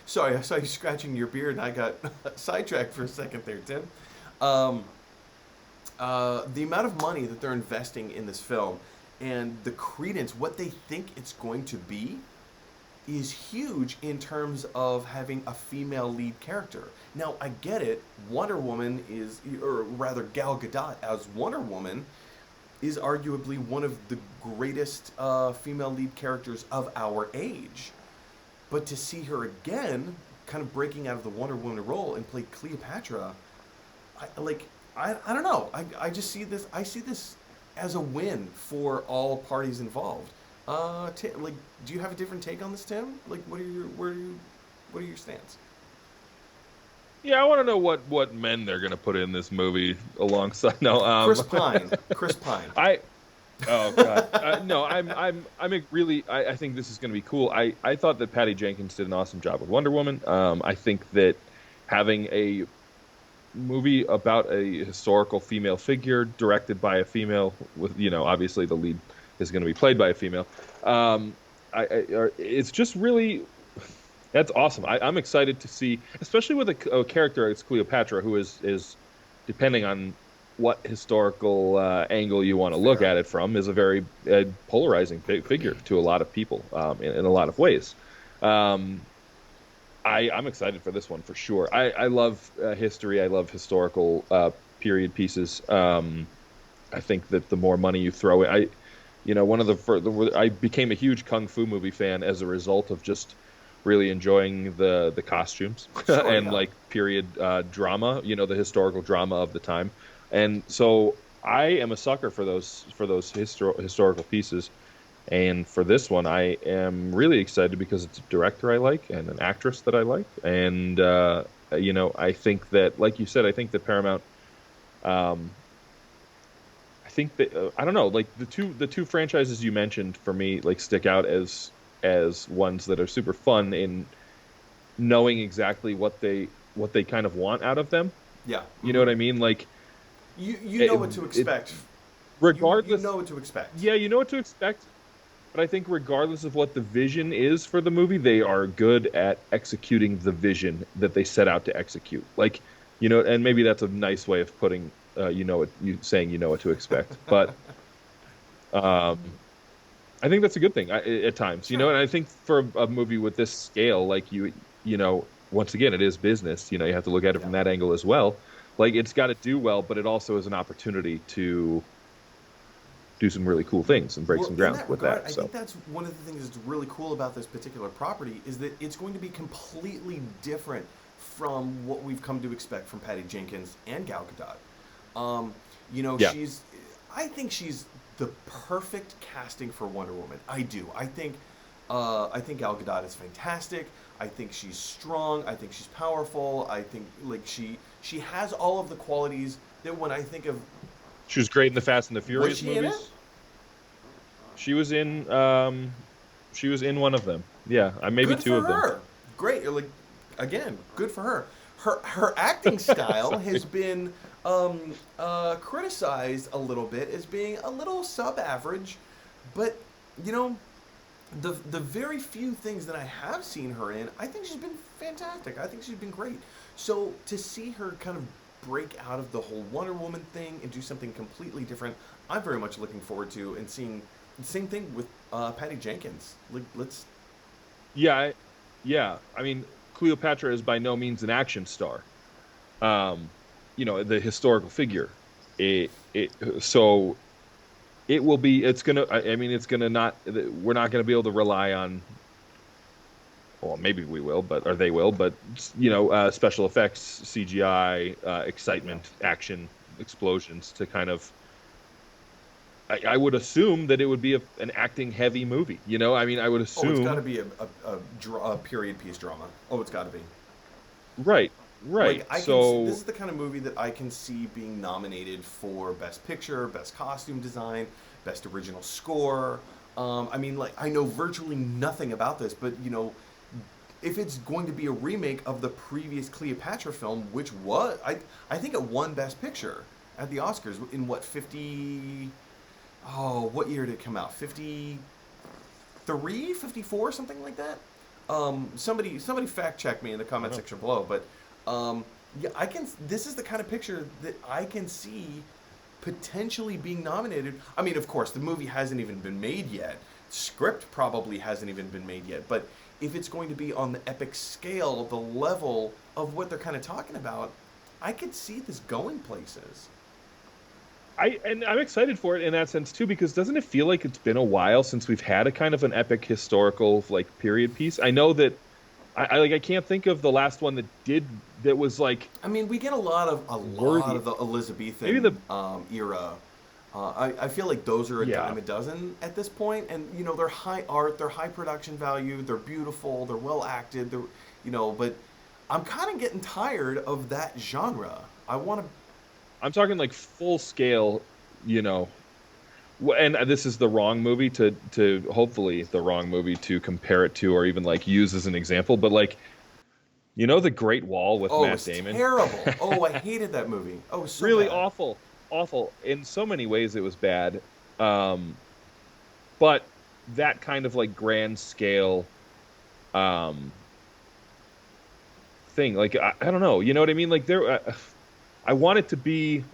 sorry, I saw you scratching your beard, and I got sidetracked for a second there, Tim. Um, the amount of money that they're investing in this film and the credence, what they think it's going to be, is huge in terms of having a female lead character. Now, I get it. Wonder Woman is, or rather, Gal Gadot as Wonder Woman is arguably one of the greatest female lead characters of our age. But to see her again, kind of breaking out of the Wonder Woman role and play Cleopatra, I don't know. I just see this. I see this as a win for all parties involved. Do you have a different take on this, Tim? Like, what are your stance? Yeah, I want to know what men they're gonna put in this movie alongside. No, Chris Pine. Chris Pine. I oh god, no, I think this is gonna be cool. I thought that Patty Jenkins did an awesome job with Wonder Woman. I think that having a movie about a historical female figure directed by a female with, obviously the lead is going to be played by a female. It's just really that's awesome. I'm excited to see, especially with a character as Cleopatra, who is depending on what historical angle you want to look Fair. at it from, is a very polarizing figure to a lot of people in a lot of ways. Um, I'm excited for this one for sure. I love history. I love historical period pieces. I think that the more money you throw in, one of I became a huge kung fu movie fan as a result of just really enjoying the costumes Sure, and yeah. like period drama, the historical drama of the time. And so I am a sucker for those historical pieces. And for this one, I am really excited because it's a director I like and an actress that I like. And I think that, like you said, I think that Paramount, um, I think that I don't know, like the two franchises you mentioned for me like stick out as ones that are super fun in knowing exactly what they kind of want out of them. Yeah. You know what I mean? Like You know it, what to it expect. You regardless, know what to expect. yeah, you know what to expect. But I think regardless of what the vision is for the movie, they are good at executing the vision that they set out to execute. Like, and maybe that's a nice way of putting, you saying you know what to expect. But um, I think that's a good thing at times, Sure. and I think for a movie with this scale, like once again, it is business. You have to look at it Yeah. from that angle as well. Like, it's got to do well, but it also is an opportunity to do some really cool things and break Well, some in ground that with regard, that. I So. think that's one of the things that's really cool about this particular property is that it's going to be completely different from what we've come to expect from Patty Jenkins and Gal Gadot. Yeah. I think she's the perfect casting for Wonder Woman. I do. I think Gal Gadot is fantastic. I think she's strong. I think she's powerful. I think like she has all of the qualities that when I think of She was great in the Fast and the was Furious she in it? movies. She was in one of them. Yeah, maybe Good two for of them. her. Great. Like again, good for her. Her acting style Sorry. has been criticized a little bit as being a little sub-average, but you know the very few things that I have seen her in, I think she's been fantastic. I think she's been great. So to see her kind of break out of the whole Wonder Woman thing and do something completely different, I'm very much looking forward to and seeing the same thing with Patty Jenkins. Like, let's Yeah, yeah. I mean, Cleopatra is by no means an action star. The historical figure. So it will be. It's gonna. I mean, it's gonna not. We're not gonna be able to rely on. Well, maybe we will, but or they will, but special effects, CGI, yeah. excitement, action, explosions to kind of I would assume that it would be an acting heavy movie. I mean, I would Oh, it's got to assume, be a period piece drama. Oh, it's got to be. right, right. Like this So, is the kind of movie that I can see being nominated for Best Picture, Best Costume Design, Best Original Score. I mean, like I know virtually nothing about this, but if it's going to be a remake of the previous Cleopatra film, which was I think it won Best Picture at the Oscars in what 50. Oh, what year did it come out? 53, 54, something like that. Somebody fact check me in the I don't comment know. section below. But yeah, I can. This is the kind of picture that I can see potentially being nominated. I mean, of course, the movie hasn't even been made yet. Script probably hasn't even been made yet. But if it's going to be on the epic scale, the level of what they're kind of talking about, I could see this going places. I'm excited for it in that sense too, because doesn't it feel like it's been a while since we've had a kind of an epic historical like period piece? I know that I can't think of the last one that was like I mean, we get a lot of worthy. the Maybe Elizabethan the era. I feel like those are a yeah. dime a dozen at this point, and they're high art, they're high production value, they're beautiful, they're well acted, but I'm kind of getting tired of that genre. I want to. I'm talking like full scale, you know. And this is the wrong movie to hopefully the wrong movie to compare it to or even like use as an example, but like the Great Wall with Oh, Matt it's Damon. terrible. Oh, I hated that movie. Oh, so Really bad. awful, awful. In so many ways, it was bad. Um, but that kind of like grand scale um thing, like I don't know, you know what I mean? Like I want it to be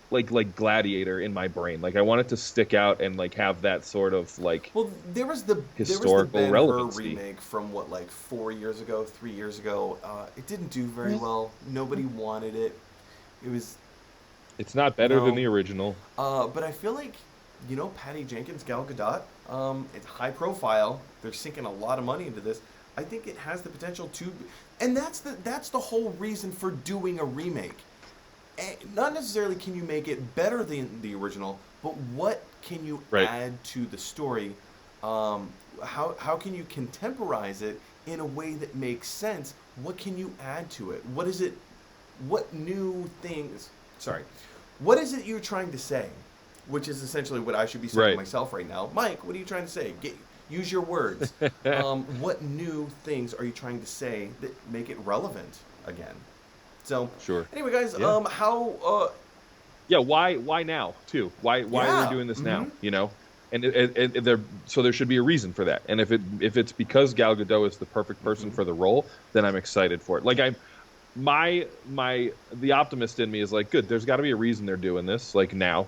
like Gladiator in my brain. Like I want it to stick out and like have that sort of like Well, there was the historical Ben Hur relevancy. remake from what, like 4 years ago, 3 years ago. It didn't do very Yeah. well. Nobody wanted it. It was It's not better than no. the original. But I feel like, Patty Jenkins, Gal Gadot. It's high profile. They're sinking a lot of money into this. I think it has the potential to, and that's the whole reason for doing a remake. Not necessarily can you make it better than the original, but what can you Right. add to the story? How can you contemporize it in a way that makes sense? What can you add to it? What is it? What new things? Sorry, what is it you're trying to say? Which is essentially what I should be saying to Right. myself right now. Mike, what are you trying to say? Use your words. What new things are you trying to say that make it relevant again? So, Sure. anyway, guys, Yeah. how? Yeah, why now too? Why are we Yeah. doing this Mm-hmm. now, you know? And there so there should be a reason for that. And if it's because Gal Gadot is the perfect person Mm-hmm. for the role, then I'm excited for it. Like I'm my the optimist in me is like, good, there's got to be a reason they're doing this like now,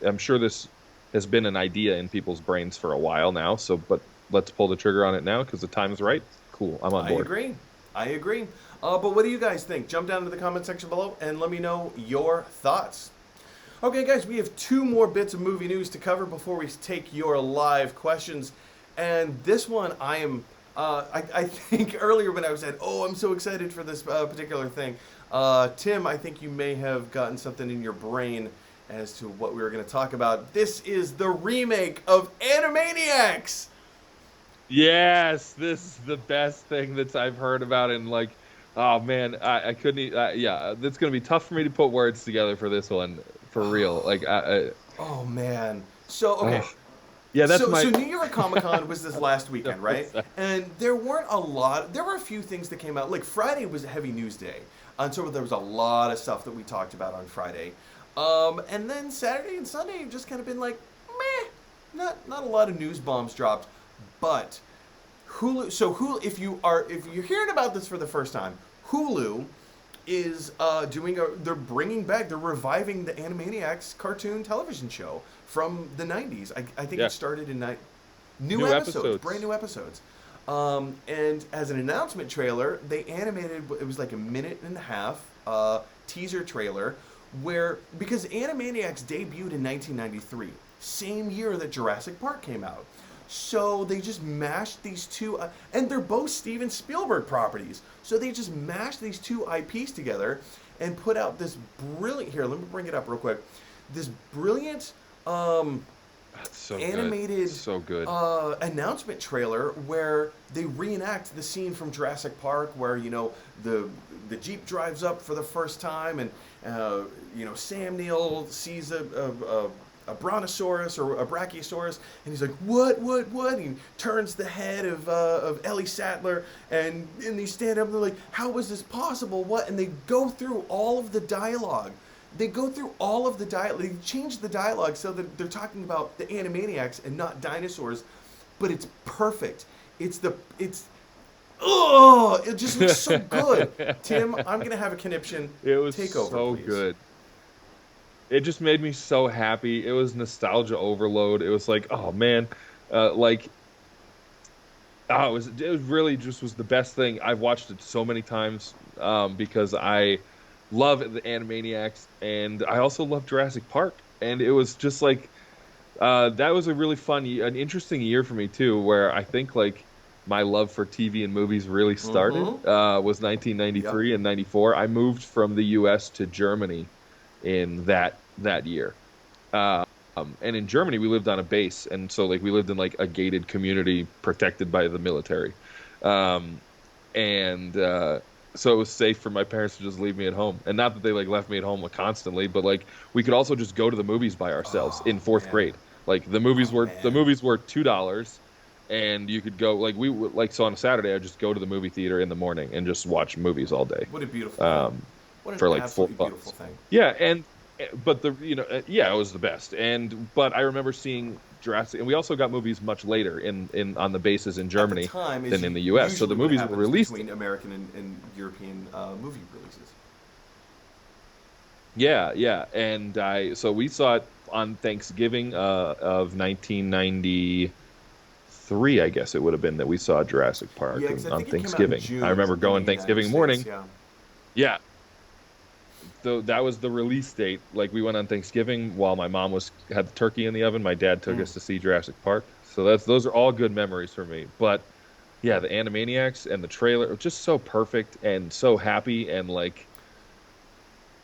I'm sure this has been an idea in people's brains for a while now, so but let's pull the trigger on it now because the time is right. Cool, I'm on I board. agree. I agree. But what do you guys think? Jump down to the comment section below and let me know your thoughts. Okay, guys, we have two more bits of movie news to cover before we take your live questions. And this one, I think earlier when I said, oh, I'm so excited for this particular thing, Tim, I think you may have gotten something in your brain as to what we were going to talk about. This is the remake of Animaniacs. Yes, this is the best thing that I've heard about in like, oh man, I couldn't. Yeah, it's gonna be tough for me to put words together for this one for real. Like, Oh, man. So, uh, okay. yeah, that's So my. New York Comic Con was this last No, weekend, right? And there weren't a lot. There were a few things that came out. Like Friday was a heavy news day, and so there was a lot of stuff that we talked about on Friday. And then Saturday and Sunday have just kind of been like, meh. Not a lot of news bombs dropped, but Hulu. So Hulu, if you're hearing about this for the first time, Hulu is they're reviving the Animaniacs cartoon television show from the 90s. I think Yeah, it started in new new episodes, brand episodes. new episodes. And as an announcement trailer, they animated, it was like a minute and a half teaser trailer where, because Animaniacs debuted in 1993, same year that Jurassic Park came out. So they just mashed these two, and they're both Steven Spielberg properties. So they just mashed these two IPs together and put out this brilliant. Here, let me bring it up real quick. This brilliant That's so good, animated so good. announcement trailer where they reenact the scene from Jurassic Park, where the Jeep drives up for the first time, and Sam Neill sees a brontosaurus or a brachiosaurus, and he's like, what? And he turns the head of Ellie Sattler, and they stand up and they're like, how was this possible? What? And they go through all of the dialogue. They go through all of the dialogue. They change the dialogue so that they're talking about the Animaniacs and not dinosaurs, but it's perfect. It's oh, it just looks so good. Tim, I'm gonna have a conniption It was take over, so please. good. It just made me so happy. It was nostalgia overload. It was like, oh man, like it was really just was the best thing. I've watched it so many times because I love the Animaniacs and I also love Jurassic Park. And it was just like that was a really an interesting year for me too, where I think like my love for TV and movies really started Mm-hmm. was Yep. 1993 and 94. I moved from the U.S. to Germany in that year. And in Germany, we lived on a base, and so like we lived in like a gated community protected by the military, um, and so it was safe for my parents to just leave me at home. And not that they like left me at home like, constantly, but like we could also just go to the movies by ourselves Oh in fourth man. grade. Like Oh the man. movies were $2, and you could go like like so on a Saturday I'd just go to the movie theater in the morning and just watch movies all day What a beautiful thing. um, What an for like four absolutely beautiful bucks. thing. Yeah, and but yeah, it was the best. And but I remember seeing Jurassic, and we also got movies much later in on the bases in At the Germany time, is than in the U.S. So the usually what movies were happens released. between American and European movie releases. Yeah, yeah, and I so we saw it on Thanksgiving of 1993. I guess it would have been that we saw Jurassic Yeah, Park because I on think it came out in Thanksgiving. I June remember in the going United Thanksgiving States. morning. Yeah. Yeah, so that was the release date. Like we went on Thanksgiving while my mom was had the turkey in the oven. My dad took Mm. us to see Jurassic Park. So those are all good memories for me. But yeah, the Animaniacs and the trailer are just so perfect and so happy and like,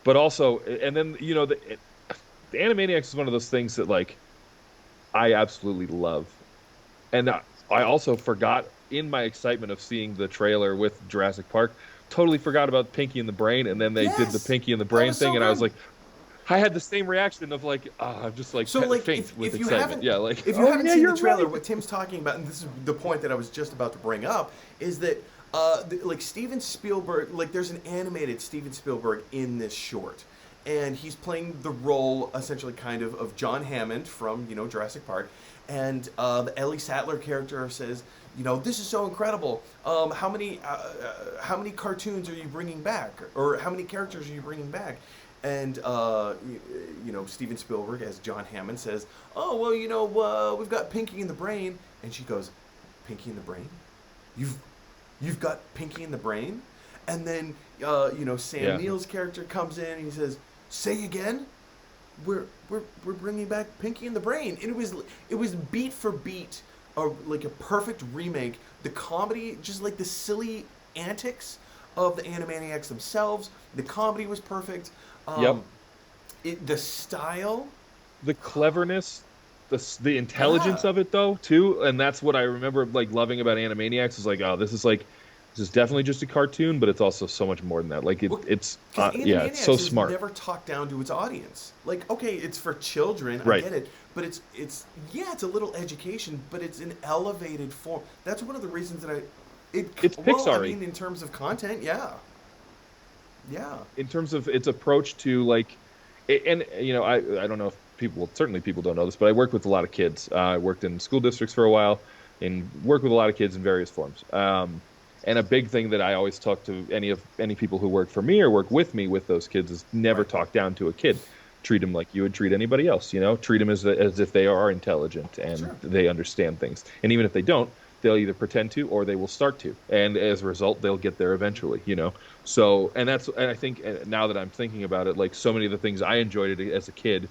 but also, and then the Animaniacs is one of those things that like I absolutely love. And I also forgot in my excitement of seeing the trailer with Jurassic Park, totally forgot about Pinky and the Brain. And then they did the Yes, Pinky and the that Brain was so thing, and I was good. like, I had the same reaction of like, I'm just like So like faint with if you excitement. haven't Yeah, like, if you oh haven't yeah, seen the you're trailer, right. what Tim's talking about, and this is the point that I was just about to bring up, is that like Steven Spielberg, like there's an animated Steven Spielberg in this short, and he's playing the role essentially kind of John Hammond from Jurassic Park, and the Ellie Sattler character says, this is so incredible. How many cartoons are you bringing back, or how many characters are you bringing back? And Steven Spielberg as John Hammond says, "Oh well, we've got Pinky in the Brain," and she goes, "Pinky in the Brain? You've you've got Pinky in the Brain?" And then Sam Yeah, Neill's character comes in and he says, "Say again." We're bringing back Pinky and the Brain. And it was beat for beat, like a perfect remake. The comedy, just like the silly antics of the Animaniacs themselves. The comedy was perfect. yep. Um, the style, The cleverness, the intelligence yeah, of it though too, and that's what I remember like loving about Animaniacs is like, oh, this is definitely just a cartoon, but it's also so much more than that. Like well, it's because yeah, it's so Animaniacs has smart. never talked down to its audience. Like, okay, it's for children, I Right. get it, but it's yeah, it's a little education, but it's an elevated form. That's one of the reasons that It's well, I Pixar-y. mean, in terms of content, yeah, yeah, In terms of its approach to like and I don't know if certainly people don't know this, but I worked with a lot of kids. I worked in school districts for a while and worked with a lot of kids in various forms. And a big thing that I always talk to any people who work for me or work with me with those kids is never right, talk down to a kid. Treat them like you would treat anybody else, treat them as if they are intelligent and sure, they understand things. And even if they don't, they'll either pretend to or they will start to. And as a result, they'll get there eventually. So, and I think now that I'm thinking about it, like so many of the things I enjoyed as a kid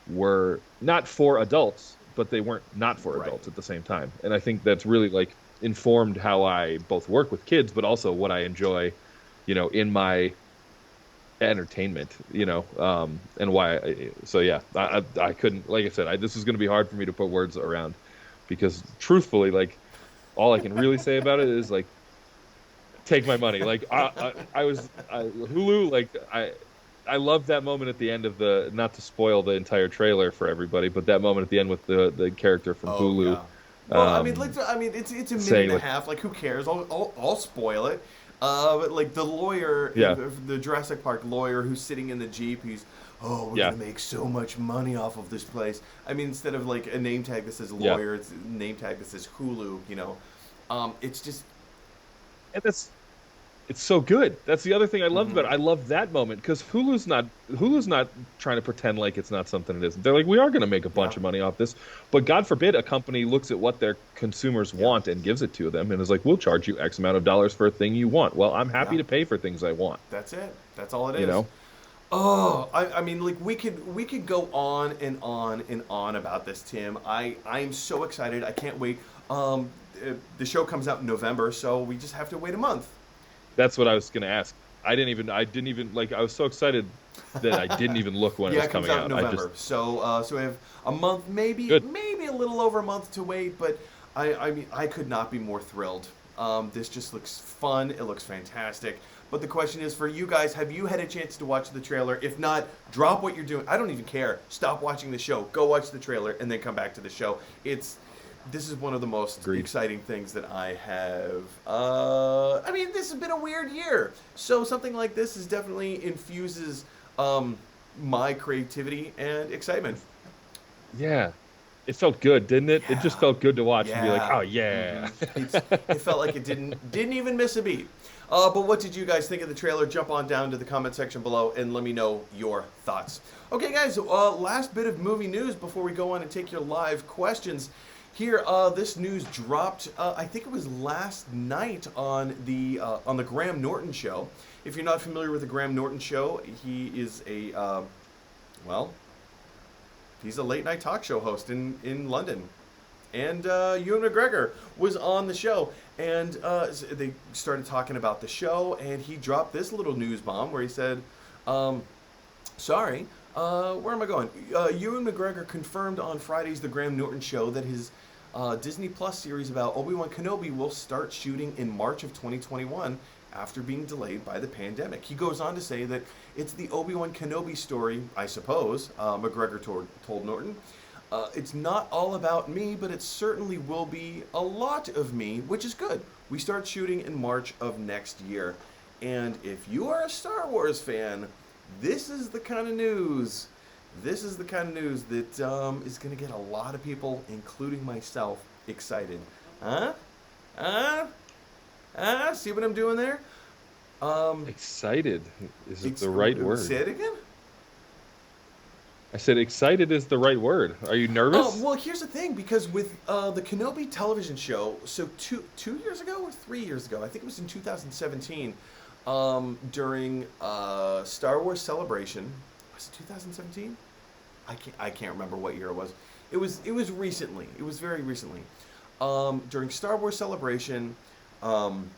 were not for adults, but they weren't not for right. adults at the same time. And I think that's really like informed how I both work with kids, but also what I enjoy, in my entertainment, and why. So yeah, I couldn't, like I said, this is going to be hard for me to put words around because truthfully, like all I can really say about it is like, take my money. Like I was Hulu, like I love that moment at the end of the, not to spoil the entire trailer for everybody, but that moment at the end with the character from Oh Hulu, yeah. Well, um, I mean, it's a minute and saying a like, half. Like, who cares? I'll spoil it. But like the lawyer, yeah, the Jurassic Park lawyer who's sitting in the jeep, oh, we're yeah, gonna make so much money off of this place. I mean, instead of like a name tag that says yeah. lawyer, it's a name tag that says Hulu. It's just And that's it's so good. That's the other thing I loved about mhm, it. I love that moment because Hulu's not trying to pretend like it's not something it isn't. They're like, we are going to make a yeah, bunch of money off this, but God forbid a company looks at what their consumers yeah, want and gives it to them and is like, we'll charge you X amount of dollars for a thing you want. Well, I'm happy yeah. to pay for things I want. That's it. That's all it You is. know? Oh, I mean, like we could go on and on and on about this, Tim. I'm so excited. I can't wait. The show comes out in November, so we just have to wait a month. That's what I was going to ask. I didn't even like. I was so excited that I didn't even look when it Yeah, was it comes coming out in out. I just November, so we have a month, good. maybe a little over a month to wait. But I mean, I could not be more thrilled. This just looks fun. It looks fantastic. But the question is for you guys: have you had a chance to watch the trailer? If not, drop what you're doing. I don't even care. Stop watching the show. Go watch the trailer and then come back to the show. This is one of the most Agreed. exciting things that I have. I mean, this has been a weird year, so something like this is definitely infuses um, my creativity and excitement. Yeah. It felt good, didn't it? It just Yeah, felt good to watch and be like, yeah. oh yeah. It felt like it didn't even miss a beat. But what did you guys think of the trailer? Jump on down to the comment section below and let me know your thoughts. Okay, guys. Last bit of movie news before we go on and take your live questions. Here, this news dropped. I think it was last night on the Graham Norton show. If you're not familiar with the Graham Norton show, he is well, he's a late night talk show host in London. And Ewan McGregor was on the show, and they started talking about the show, and he dropped this little news bomb where he said, "Sorry, where am I going?" Ewan McGregor confirmed on Friday's The Graham Norton Show that his Disney Plus series about Obi-Wan Kenobi will start shooting in March of 2021 after being delayed by the pandemic. He goes on to say that it's the Obi-Wan Kenobi story, I suppose, McGregor told Norton. It's not all about me, but it certainly will be a lot of me, which is good. We start shooting in March of next year. And if you are a Star Wars fan, this is the kind of news. This is the kind of news that is going to get a lot of people, including myself, excited. Huh? Huh? Huh? See what I'm doing there? Um, Excited is it's, the right word. say it again? I said excited is the right word. Are you Oh, nervous? well, here's the thing, because with the Kenobi television show, so 2 years ago or 3 years ago, I think it was in 2017, during Star Wars Celebration. Was it 2017? I can't remember what year it was. It was recently. It was very recently. During Star Wars Celebration, um,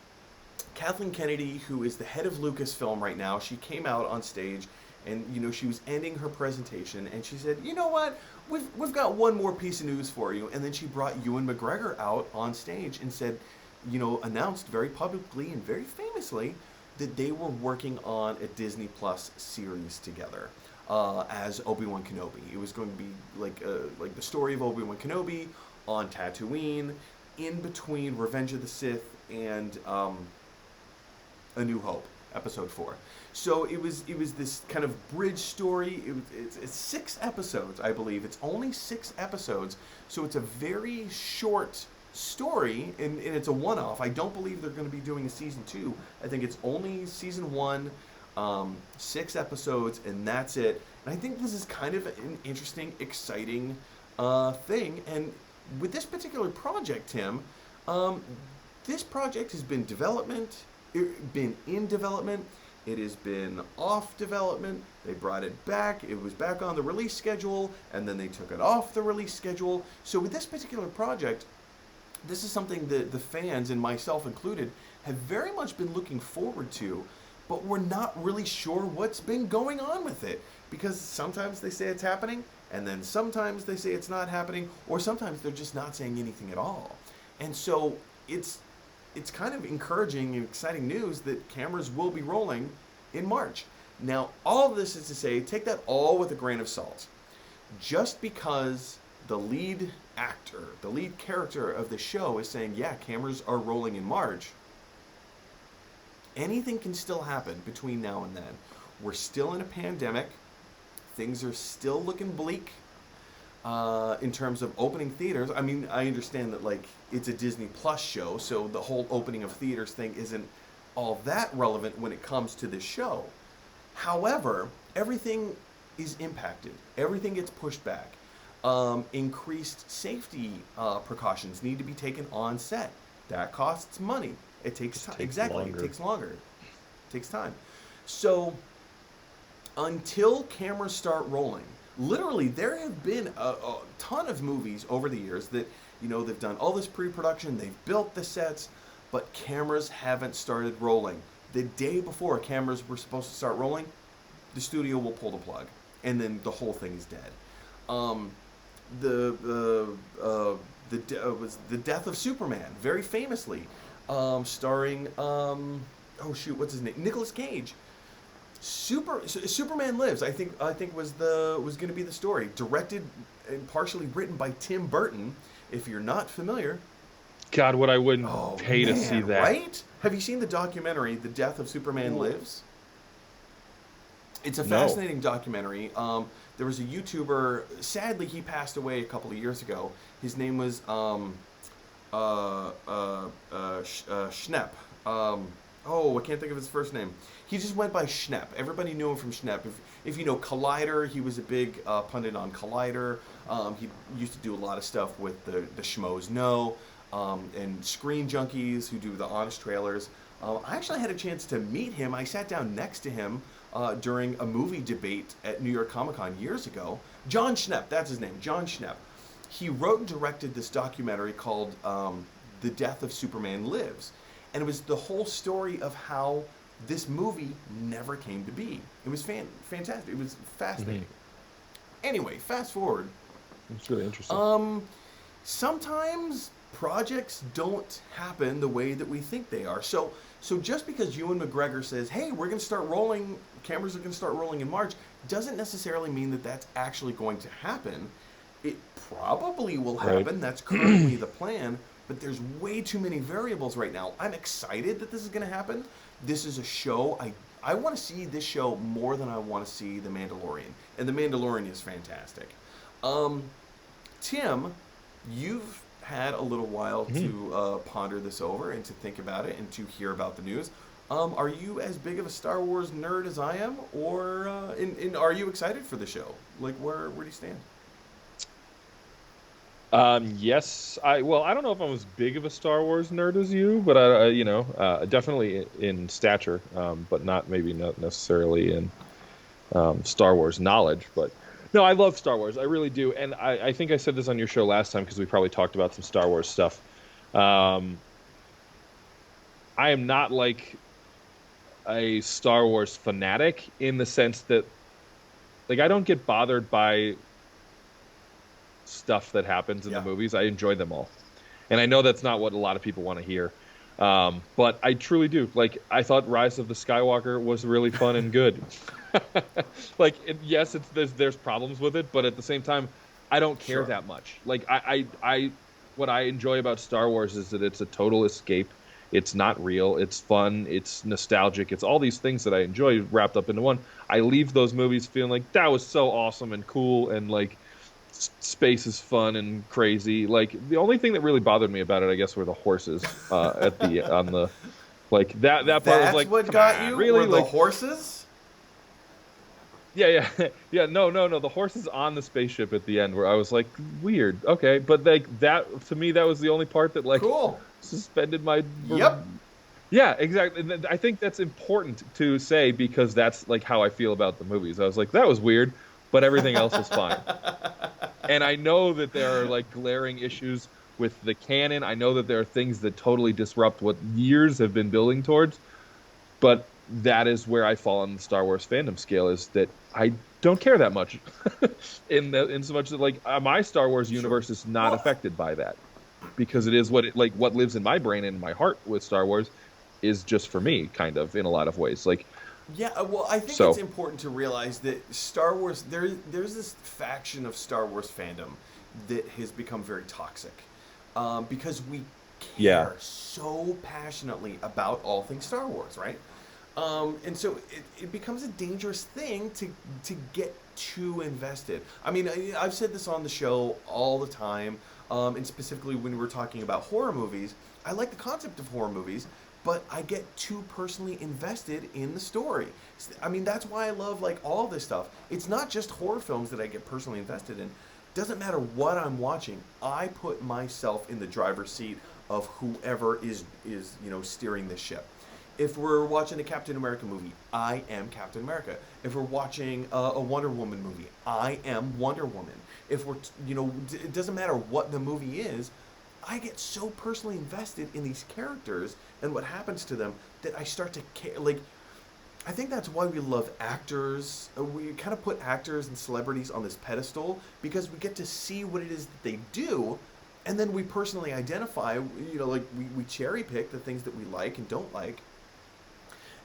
Kathleen Kennedy, who is the head of Lucasfilm right now, she came out on stage, and she was ending her presentation, and she said, "You know what? We've got one more piece of news for you." And then she brought Ewan McGregor out on stage and said, announced very publicly and very famously that they were working on a Disney Plus series together as Obi-Wan Kenobi. It was going to be like the story of Obi-Wan Kenobi on Tatooine, in between Revenge of the Sith and A New Hope, Episode 4. So it was this kind of bridge story. It's 6 episodes, I believe. It's only 6 episodes, so it's a very short story, and it's a one-off. I don't believe they're going to be doing a season 2. I think it's only season 1, 6 episodes, and that's it. And I think this is kind of an interesting, exciting thing. And with this particular project, Tim, this project has been in development. It has been off development. They brought it back. It was back on the release schedule, and then they took it off the release schedule. So with this particular project, this is something that the fans, and myself included, have very much been looking forward to, but we're not really sure what's been going on with it. Because sometimes they say it's happening, and then sometimes they say it's not happening, or sometimes they're just not saying anything at all. And so it's kind of encouraging and exciting news that cameras will be rolling in March. Now, all of this is to say, take that all with a grain of salt. Just because the lead actor, the lead character of the show is saying, yeah, cameras are rolling in March, anything can still happen between now and then. We're still in a pandemic. Things are still looking bleak in terms of opening theaters. I mean, I understand that like it's a Disney Plus show, so the whole opening of theaters thing isn't all that relevant when it comes to this show. However, everything is impacted. Everything gets pushed back. Increased safety precautions need to be taken on set. That costs money. It takes time. Exactly. Longer. It takes longer. It takes time. So until cameras start rolling, literally there have been a ton of movies over the years that, you know, they've done all this pre-production, they've built the sets, but cameras haven't started rolling. The day before cameras were supposed to start rolling, the studio will pull the plug, and then the whole thing is dead. Was the death of Superman, very famously, starring oh shoot, what's his name? Nicolas Cage. Superman Lives, I think was going to be the story, directed and partially written by Tim Burton. If you're not familiar, God, what I wouldn't pay to see that. Right? Have you seen the documentary, The Death of Superman Lives? It's a No. fascinating documentary. There was a YouTuber, sadly he passed away a couple of years ago. His name was Schnepp. I can't think of his first name. He just went by Schnepp. Everybody knew him from Schnepp. If you know Collider, he was a big pundit on Collider. He used to do a lot of stuff with the Schmoes Know and Screen Junkies, who do the Honest Trailers. I actually had a chance to meet him. I sat down next to him during a movie debate at New York Comic Con years ago. John Schnepp, that's his name, John Schnepp. He wrote and directed this documentary called The Death of Superman Lives. And it was the whole story of how this movie never came to be. It was fantastic. It was fascinating. Mm-hmm. Anyway, fast forward. It's really interesting. Sometimes projects don't happen the way that we think they are. So just because Ewan McGregor says, hey, we're going to start rolling, cameras are going to start rolling in March, doesn't necessarily mean that that's actually going to happen. It probably will happen. Right. That's currently the plan. But there's way too many variables right now. I'm excited that this is going to happen. This is a show. I want to see this show more than I want to see The Mandalorian. And The Mandalorian is fantastic. Tim, you've had a little while to ponder this over and to think about it and to hear about the news. Are you as big of a Star Wars nerd as I am? Or are you excited for the show? Like, where do you stand? Yes, I don't know if I'm as big of a Star Wars nerd as you, but I definitely in stature, but not necessarily in Star Wars knowledge. But no, I love Star Wars. I really do, and I think I said this on your show last time because we probably talked about some Star Wars stuff. I am not like a Star Wars fanatic in the sense that, like, I don't get bothered by stuff that happens in the movies. I enjoy them all, and I know that's not what a lot of people want to hear, but I truly do. Like, I thought Rise of the Skywalker was really fun and good. Like, yes, there's problems with it, but at the same time, I don't care that much. Like, what I enjoy about Star Wars is that it's a total escape. It's not real. It's fun. It's nostalgic. It's all these things that I enjoy wrapped up into one. I leave those movies feeling like that was so awesome and cool, and like, space is fun and crazy. Like, the only thing that really bothered me about it, I guess, were the horses that part was like, what got you? Really? Were the horses? Yeah. No. The horses on the spaceship at the end, where I was like, weird. Okay, but like that to me, that was the only part that like cool. Suspended my. Yep. Yeah, exactly. I think that's important to say because that's like how I feel about the movies. I was like, that was weird, but everything else was fine. And I know that there are like glaring issues with the canon. I know that there are things that totally disrupt what years have been building towards. But that is where I fall on the Star Wars fandom scale, is that I don't care that much. in so much that like my Star Wars universe is not affected by that, because it is what lives in my brain and in my heart with Star Wars is just for me, kind of, in a lot of ways. Like, Yeah, well, I think it's So important to realize that Star Wars, there's this faction of Star Wars fandom that has become very toxic because we yeah, care so passionately about all things Star Wars, right? And so it becomes a dangerous thing to get too invested. I mean, I've said this on the show all the time, and specifically when we're talking about horror movies. I like the concept of horror movies, but I get too personally invested in the story. I mean, that's why I love like all this stuff. It's not just horror films that I get personally invested in. Doesn't matter what I'm watching. I put myself in the driver's seat of whoever is steering this ship. If we're watching a Captain America movie, I am Captain America. If we're watching a Wonder Woman movie, I am Wonder Woman. If we're, it doesn't matter what the movie is, I get so personally invested in these characters and what happens to them that I start to care. Like, I think that's why we love actors. We kind of put actors and celebrities on this pedestal because we get to see what it is that they do, and then we personally identify. Like we cherry pick the things that we like and don't like,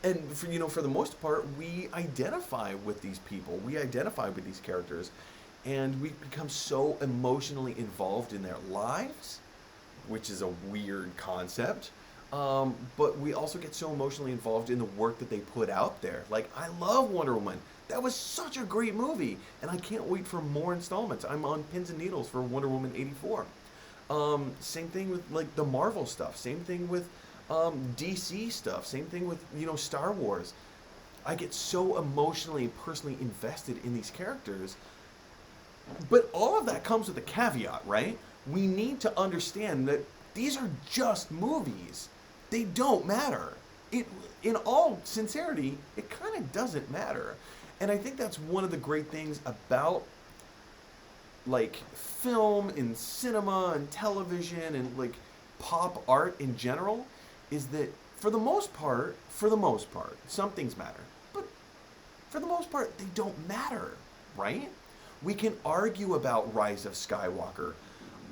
and for the most part, we identify with these people. We identify with these characters, and we become so emotionally involved in their lives, which is a weird concept. But we also get so emotionally involved in the work that they put out there. Like, I love Wonder Woman. That was such a great movie, and I can't wait for more installments. I'm on pins and needles for Wonder Woman 84. Same thing with like the Marvel stuff. Same thing with DC stuff. Same thing with Star Wars. I get so emotionally and personally invested in these characters. But all of that comes with a caveat, right? We need to understand that these are just movies. They don't matter. In all sincerity, it kind of doesn't matter. And I think that's one of the great things about like film and cinema and television and like pop art in general is that for the most part, some things matter. But for the most part, they don't matter, right? We can argue about Rise of Skywalker.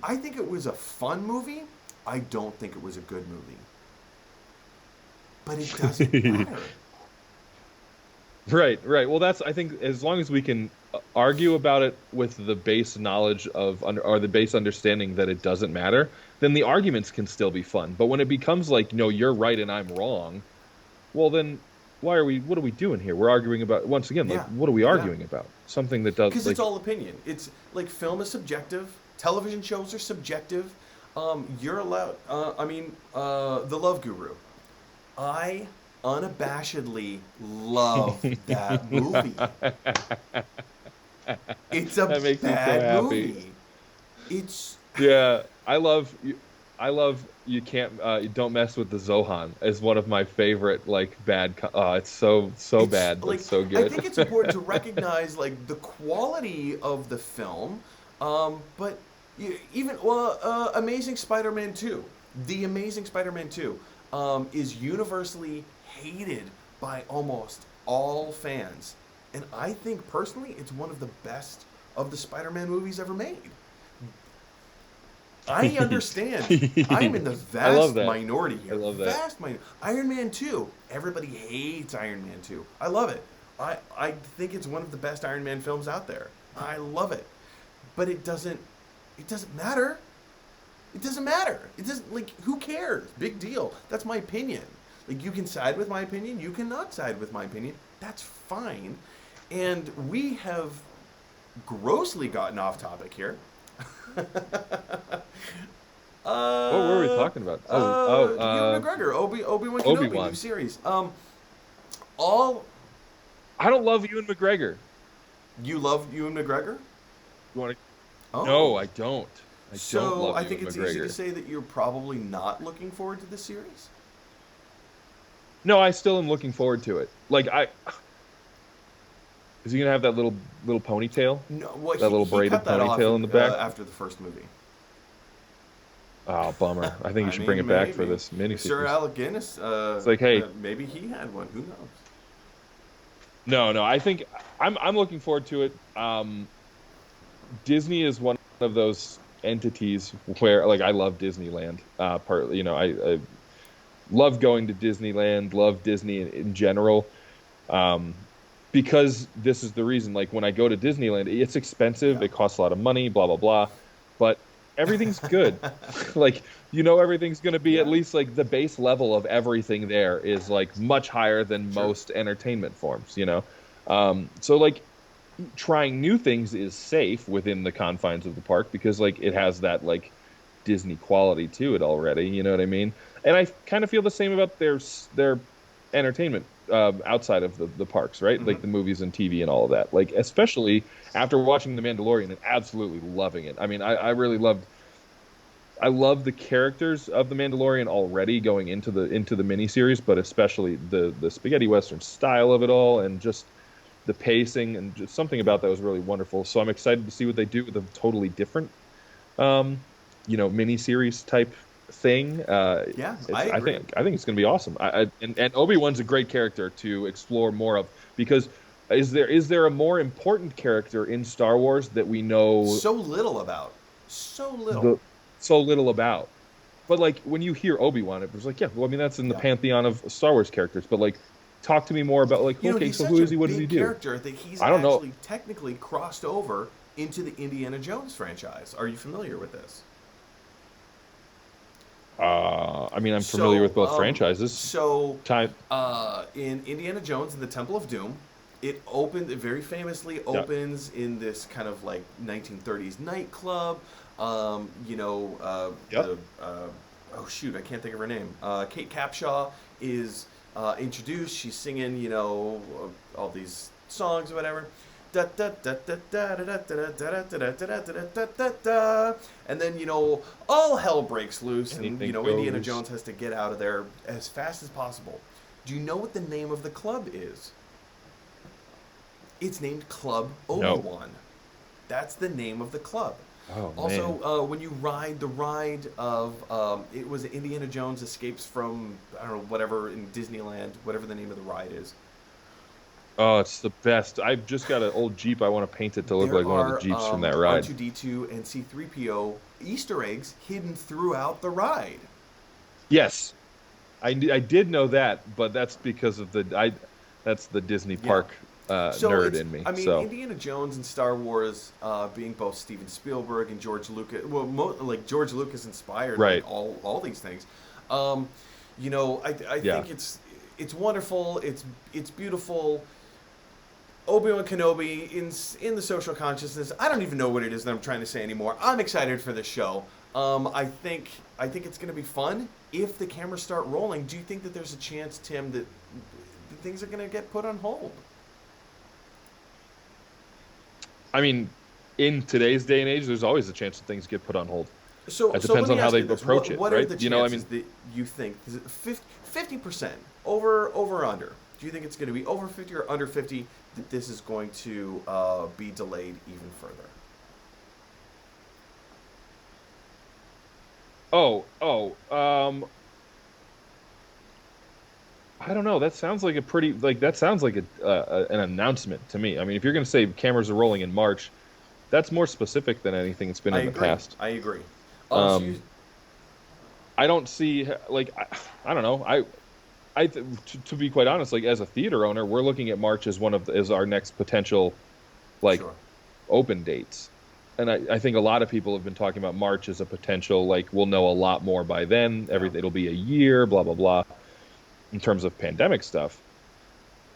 I think it was a fun movie. I don't think it was a good movie. But it doesn't matter. right, right. Well, that's I think as long as we can argue about it with the base knowledge of or the base understanding that it doesn't matter, then the arguments can still be fun. But when it becomes like, no, you're right and I'm wrong, well then what are we doing here? We're arguing about once again, like Yeah, what are we yeah. arguing about? Something that does Because it's like all opinion. It's like film is subjective. Television shows are subjective. You're allowed. The Love Guru. I unabashedly love that movie. It's a that makes me so bad happy. movie. It's Yeah, I love you. I love you can't you don't mess with the Zohan is one of my favorite like it's so it's bad but like so I good. think it's important to recognize like the quality of the film, but even Amazing Spider-Man 2, the Amazing Spider-Man 2, is universally hated by almost all fans, and I think personally it's one of the best of the Spider-Man movies ever made. I understand. I'm in the I love vast that. minority I here. love that. Vast minority. Iron Man 2. Everybody hates Iron Man 2. I love it. I think it's one of the best Iron Man films out there. I love it. But it doesn't matter. It doesn't matter. It doesn't like who cares? Big deal. That's my opinion. Like you can side with my opinion, you cannot side with my opinion. That's fine. And we have grossly gotten off topic here. What were we talking about? Ewan McGregor, Obi-Wan Kenobi, new Obi-Wan. series. All I don't love Ewan McGregor. you love Ewan McGregor? You want to? No, Oh, I don't. I don't so love I think Ewan it's easy to McGregor. say that you're probably not looking forward to the series. No, I still am looking forward to it. Like I is he gonna have that little ponytail? No, well, That he, little he braided cut that off ponytail in the back? after the first movie. Oh, bummer. I think you I should bring mean, it back for maybe this if Sir miniseries. Alec Guinness, It's like, hey, maybe he had one. Who knows? no, no. I think I'm looking forward to it. Disney is one of those entities where, like, I love Disneyland. Partly, I love going to Disneyland. Love Disney in general. Um, because this is the reason. Like when I go to Disneyland, it's expensive, Yeah. it costs a lot of money, blah blah blah, but everything's good. Like everything's going to be at Yeah. least like the base level of everything there is like much higher than Sure. most entertainment forms. So like trying new things is safe within the confines of the park because like it has that like Disney quality to it already. You know what I mean? And I kind of feel the same about their entertainment outside of the parks, right? Mm-hmm. Like the movies and TV and all of that. Like especially after watching The Mandalorian and absolutely loving it. I mean, I really loved. I love the characters of the Mandalorian already going into the miniseries, but especially the spaghetti western style of it all and just the pacing and just something Yeah. about that was really wonderful. So I'm excited to see what they do with a totally different um, miniseries type thing. Yeah, I It's agree. I think it's going to be awesome. And Obi-Wan's a great character to explore more of because is there a more important character in Star Wars that we know So little about. So little. the so little about? But like when you hear Obi-Wan, it was like, yeah, well, I mean that's in the Yeah. pantheon of Star Wars characters. But like, talk to me more about like, okay, He's so who such a is he? What does he big do? character that he's I don't know. actually technically crossed over into the Indiana Jones franchise. Are you familiar with this? I mean, I'm familiar So, with both franchises. so Time, in Indiana Jones and the Temple of Doom, it very famously yeah, opens in this kind of like 1930s nightclub. yep. Oh shoot, I can't think of her name. Kate Capshaw is introduced. She's singing, all these songs or whatever. And then all hell breaks loose, and Anything Indiana goes. Jones has to get out of there as fast as possible. Do you know what the name of the club is? It's named Club No. Obi-Wan. That's the name of the club. Oh man. Also, when you ride the ride of, it was Indiana Jones escapes from, I don't know, whatever in Disneyland, whatever the name of the ride is. Oh, it's the best. I've just got an old Jeep. I want to paint it to look There like one of the are Jeeps from that ride. R2D2 and C3PO Easter eggs hidden throughout the ride. Yes, I did know that, but that's because of that's the Disney Yeah. park So nerd it's, in me. I mean, So Indiana Jones and Star Wars, being both Steven Spielberg and George Lucas, well, like George Lucas inspired right, like all these things. Um, I yeah. think it's wonderful. It's beautiful. Obi-Wan Kenobi in the social consciousness. I don't even know what it is that I'm trying to say anymore. I'm excited for this show. I think it's going to be fun if the cameras start rolling. Do you think that there's a chance, Tim, that things are going to get put on hold? I mean, in today's day and age, there's always a chance that things get put on hold. So, It so let depends me on how ask they you this: approach it, what are right? the I chances mean, that you think is it 50% over under? Do you think it's going to be over 50 or under 50 that this is going to be delayed even further? oh, I don't know. That sounds like that sounds like an announcement to me. I mean, if you're going to say cameras are rolling in March, that's more specific than anything that's been I in the agree. past. I agree. So Um, you, I don't see like I don't know. To be quite honest, like as a theater owner, we're looking at March as as our next potential like sure. open dates. And I think a lot of people have been talking about March as a potential, like we'll know a lot more by then. Yeah. It'll be a year, blah blah blah, in terms of pandemic stuff.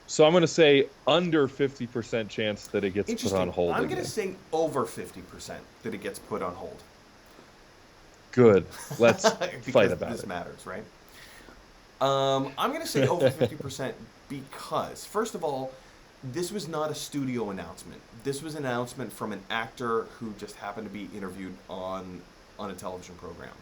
So I'm going to say under 50% chance that it gets put on Interesting. hold I'm going to again. say over 50% that it gets put on hold Good. Let's fight because about this it. matters, right? I'm going to say over 50% because, first of all, this was not a studio announcement. This was an announcement from an actor who just happened to be interviewed on a television program.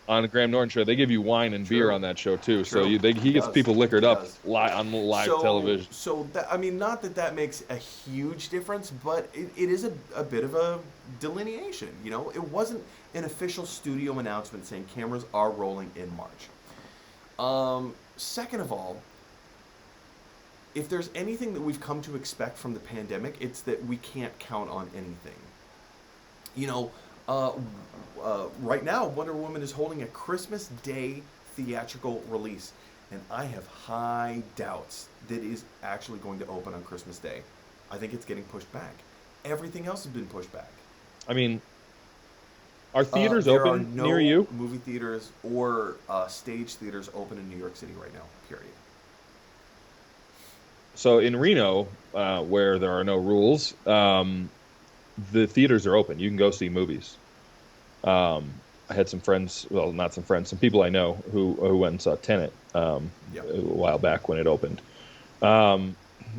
On the Graham Norton show, they give you wine and beer True, on that show too. So true. He he gets does. people liquored He up does. on live So, television. so that I mean, not that that makes a huge difference, but it is a bit of a delineation. It wasn't an official studio announcement saying cameras are rolling in March. Second of all, if there's anything that we've come to expect from the pandemic, it's that we can't count on anything. You know, uh, right now, Wonder Woman is holding a Christmas Day theatrical release. and I have high doubts that it is actually going to open on Christmas Day. I think it's getting pushed back. Everything else has been pushed back. I mean, are theaters There are open near no you? movie theaters or stage theaters open in New York City right now. Period. So in Reno, where there are no rules, the theaters are open. You can go see movies. I had some friends, well, not some friends, some people I know who went and saw Tenet Yeah. a while back when it opened. Um,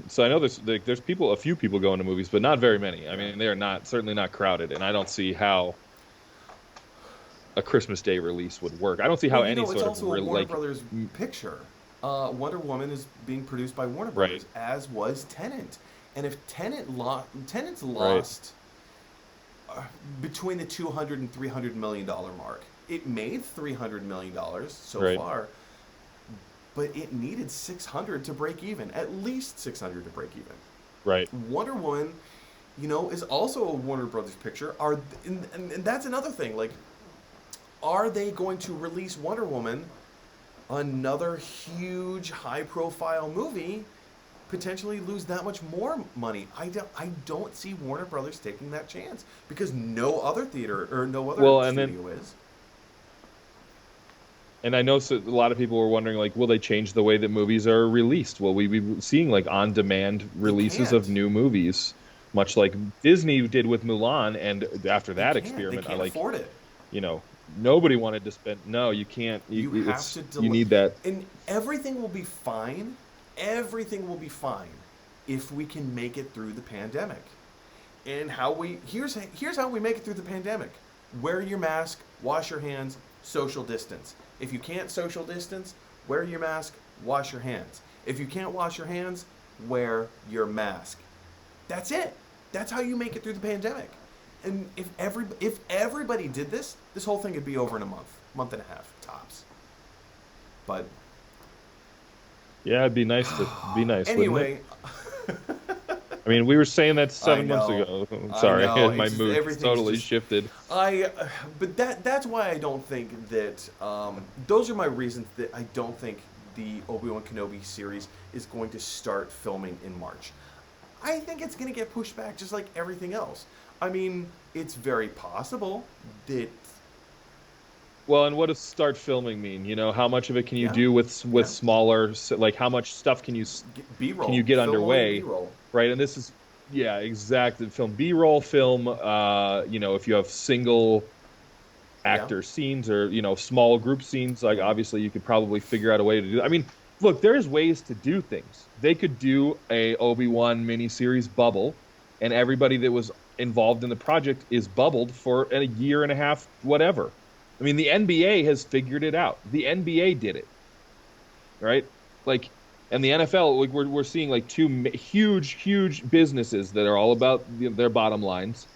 so I know there's people, a few people going to movies, but not very many. I Yeah. mean, they are not certainly not crowded, and I don't see how a Christmas Day release would work. I don't see how Well, any it's sort of also a Warner like Brothers picture. Wonder Woman is being produced by Warner right, Brothers, as was Tenant. And if Tenant's right, lost between the 200 and 300 million dollar mark. It made 300 million dollars so right, far, but it needed 600 to break even, at least 600 to break even. right. Wonder Woman, is also a Warner Brothers picture. And that's another thing. Like, are they going to release Wonder Woman, another huge high-profile movie, potentially lose that much more money? I don't see Warner Brothers taking that chance because no other theater or no other Well, studio is. and I know a lot of people were wondering, like, will they change the way that movies are released? Will we be seeing like on-demand They releases of can't. new movies, much like Disney did with Mulan? And after They that can't. They experiment, I can't like, afford it. you know, nobody wanted to spend. No, you can't. You have to You delay, need that. and everything will be fine. Everything will be fine if we can make it through the pandemic. And here's how we make it through the pandemic: wear your mask, wash your hands, social distance. If you can't social distance, wear your mask, wash your hands. If you can't wash your hands, wear your mask. That's it. That's how you make it through the pandemic. And if everybody did this, this whole thing would be over in a month and a half tops. But Yeah, it'd be nice to be nice, wouldn't it? anyway, I mean, we were saying that I 7 months know, ago. I'm I sorry, know. my It's just mood everything's totally just shifted. I. But that's why I don't think that. Those are my reasons that I don't think the Obi-Wan Kenobi series is going to start filming in March. I think it's going to get pushed back just like everything else. I mean, it's very possible that. Well, and what does start filming mean? You know, how much of it can you Yeah, do with yeah. smaller, like how much stuff can you B-roll. get Film only underway, B-roll. right? And this is, yeah, exactly. Film B-roll, film, if you have single Yeah. actor scenes or, small group scenes, like obviously you could probably figure out a way to do. I mean, look, there's ways to do things. They could do a Obi-Wan miniseries bubble, and everybody that was involved in the project is bubbled for a year and a half, whatever. I mean, the NBA has figured it out. The NBA did it, right? Like, and the NFL, like we're seeing like two huge businesses that are all about their bottom lines.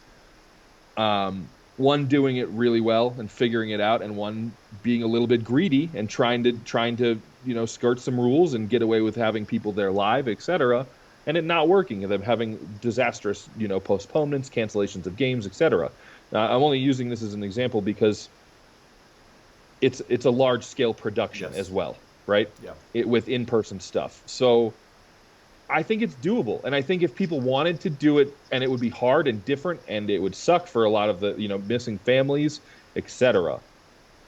One doing it really well and figuring it out, and one being a little bit greedy and trying to skirt some rules and get away with having people there live, etc. And it not working, and them having disastrous postponements, cancellations of games, etc. I'm only using this as an example because it's a large scale production as Yes. well, right? Yeah. With in-person stuff. So I think it's doable. And I think if people wanted to do it, and it would be hard and different and it would suck for a lot of the, missing families, etc.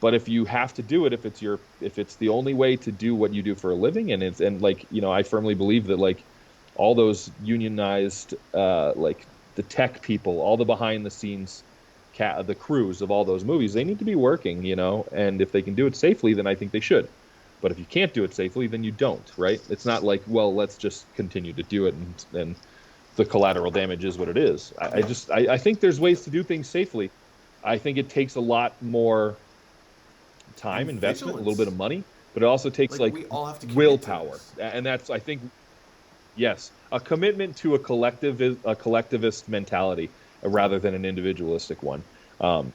But if you have to do it, if it's the only way to do what you do for a living, and like, I firmly believe that like all those unionized like the tech people, all the behind the scenes the crews of all those movies, they need to be working, and if they can do it safely, then I think they should. But if you can't do it safely, then you don't, right? It's not like, well, let's just continue to do it, and the collateral damage is what it is. Yeah. I think there's ways to do things safely. I think it takes a lot more And time, investment, a little bit vigilance. of money, but it also takes Like, like we all have to commit to willpower, this. and that's, I think, yes, a commitment to a collectivist mentality rather than an individualistic one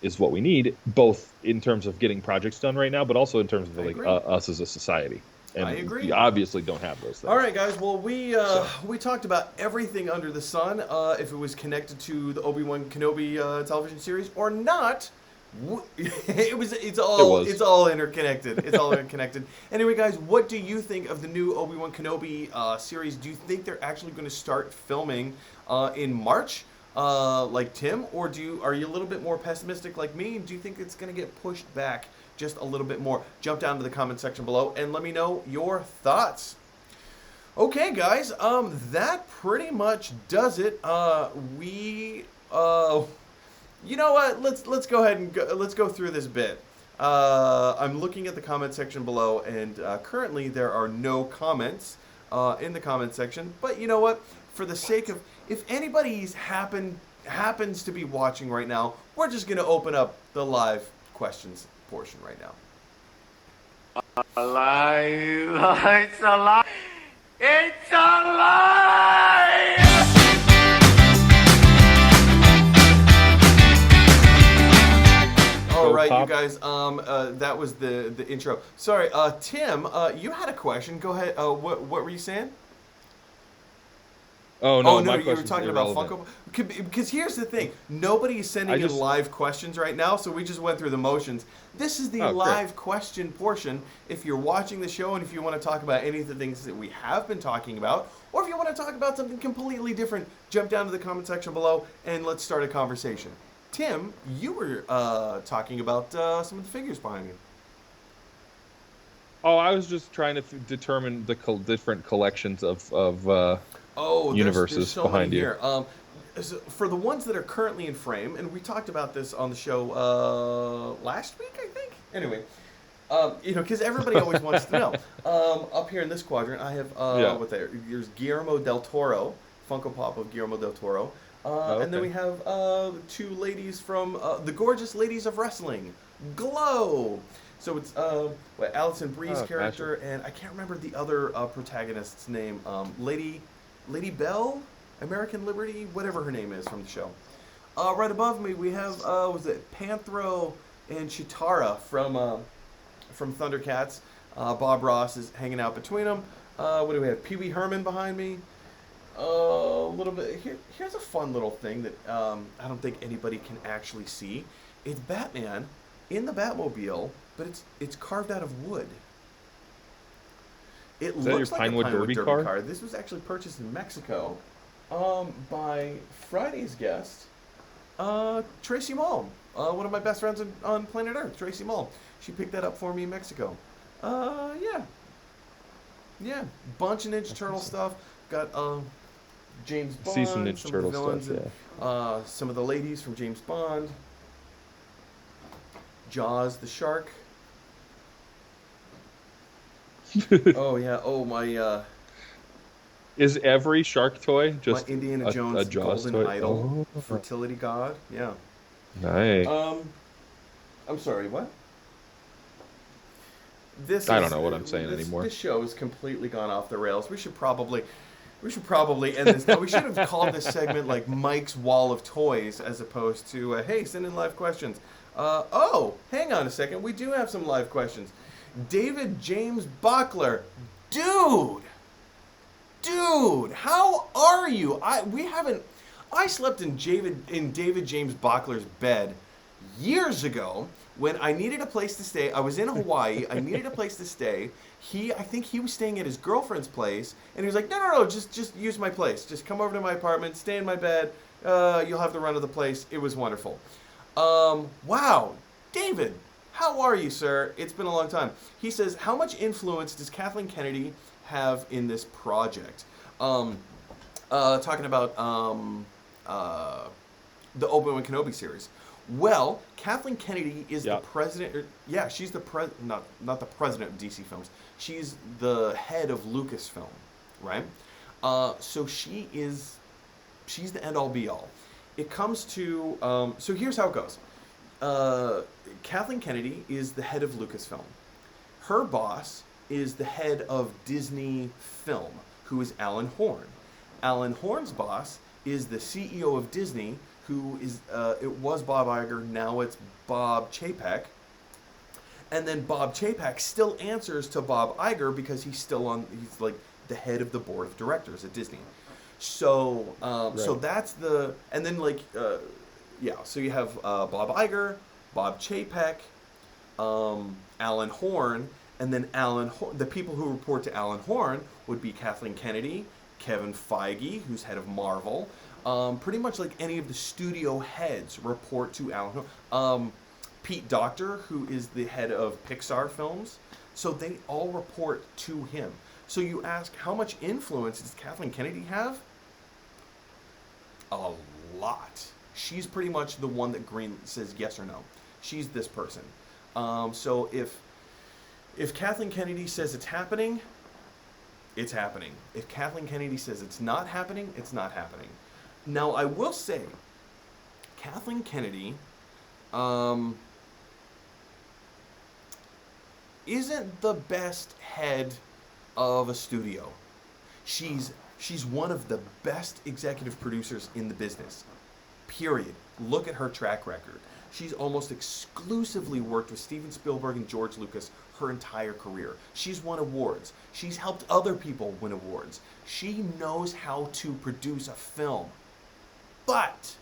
is what we need, both in terms of getting projects done right now, but also in terms of I like agree. us as a society. I And we agree. obviously don't have those things. All right, guys. Well, we So we talked about everything under the sun. If it was connected to the Obi-Wan Kenobi television series or not, It was. It was. It's all interconnected. It's all interconnected. Anyway, guys, what do you think of the new Obi-Wan Kenobi series? Do you think they're actually going to start filming in March, like Tim, or are you a little bit more pessimistic like me? Do you think it's going to get pushed back just a little bit more? Jump down to the comment section below and let me know your thoughts. Okay, guys, that pretty much does it. You know what? Let's go ahead and let's go through this bit. I'm looking at the comment section below, and currently there are no comments in the comment section. But you know what? For the sake of, if anybody's happens to be watching right now, we're just gonna open up the live questions portion right now. Alive! It's alive! It's alive! All Go right, you Pop. guys. That was the intro. Sorry, Tim. You had a question. Go ahead. What were you saying? Oh Oh no, no, my you were question's talking about irrelevant. Funko. Because here's the thing: nobody is sending I in just live questions right now, so we just went through the motions. This is the Oh, great. live question portion. If you're watching the show and if you want to talk about any of the things that we have been talking about, or if you want to talk about something completely different, jump down to the comment section below and let's start a conversation. Tim, you were talking about some of the figures behind you. Oh, I was just trying to determine the different collections of Oh, there's universes so many behind you. here. For the ones that are currently in frame, and we talked about this on the show last week, I think. Anyway, because everybody always wants to know. Up here in this quadrant, I have Yeah. there's Guillermo del Toro, Funko Pop of Guillermo del Toro, Oh, and then okay. we have two ladies from the Gorgeous Ladies of Wrestling, Glow. So it's Alison Brie's Oh, character, gotcha. and I can't remember the other protagonist's name. Lady Bell, American Liberty, whatever her name is from the show. Right above me, we have was it Panthro and Chitara from Thundercats. Bob Ross is hanging out between them. What do we have? Pee Wee Herman behind me. A little bit. Here's a fun little thing that I don't think anybody can actually see. It's Batman in the Batmobile, but it's carved out of wood. It Is that your looks like a Pinewood Pinewood Derby Derby car? car. This was actually purchased in Mexico by Friday's guest, Tracy Mall. One of my best friends on planet Earth, Tracy Mall. She picked that up for me in Mexico. Yeah. Yeah. Bunch of Ninja Turtle stuff. Got James See some Bond, Ninja some of the Turtle villains, stuff, and yeah. some of the ladies from James Bond. Jaws the shark. Oh yeah. Oh Is every shark toy my just Indiana a Jones Jaws golden toy? idol, Oh, fertility god. Yeah. nice. I'm sorry. What? This I is don't know what I'm saying anymore. this show has completely gone off the rails. We should probably end this now. We should have called this segment like Mike's Wall of Toys as opposed to hey, send in live questions. Oh, hang on a second. We do have some live questions. David James Bachler, dude, how are you? I slept in David James Bachler's bed years ago when I needed a place to stay. I was in Hawaii. I needed a place to stay. I think he was staying at his girlfriend's place, and he was like, no, just use my place. Just come over to my apartment, stay in my bed. You'll have the run of the place. It was wonderful. Wow, David, how are you, sir? It's been a long time. He says, how much influence does Kathleen Kennedy have in this project? Talking about the Obi-Wan Kenobi series. Well, Kathleen Kennedy is the Yep. president. Yeah, she's the not the president of DC Films. She's the head of Lucasfilm, right? So she's the end all be all. It comes to so here's how it goes. Kathleen Kennedy is the head of Lucasfilm. Her boss is the head of Disney Film, who is Alan Horn. Alan Horn's boss is the CEO of Disney, who is it was Bob Iger, now it's Bob Chapek. And then Bob Chapek still answers to Bob Iger because he's like the head of the board of directors at Disney. So so Right. that's and then so you have Bob Iger, Bob Chapek, Alan Horn, and then the people who report to Alan Horn would be Kathleen Kennedy, Kevin Feige, who's head of Marvel. Pretty much like any of the studio heads report to Alan Horn. Pete Docter, who is the head of Pixar films. So they all report to him. So you ask, how much influence does Kathleen Kennedy have? A lot. She's pretty much the one that Green says yes or no. She's this person. So if Kathleen Kennedy says it's happening, it's happening. If Kathleen Kennedy says it's not happening, it's not happening. Now, I will say, Kathleen Kennedy isn't the best head of a studio. She's one of the best executive producers in the business. Period. Look at her track record. She's almost exclusively worked with Steven Spielberg and George Lucas her entire career. She's won awards. She's helped other people win awards. She knows how to produce a film, but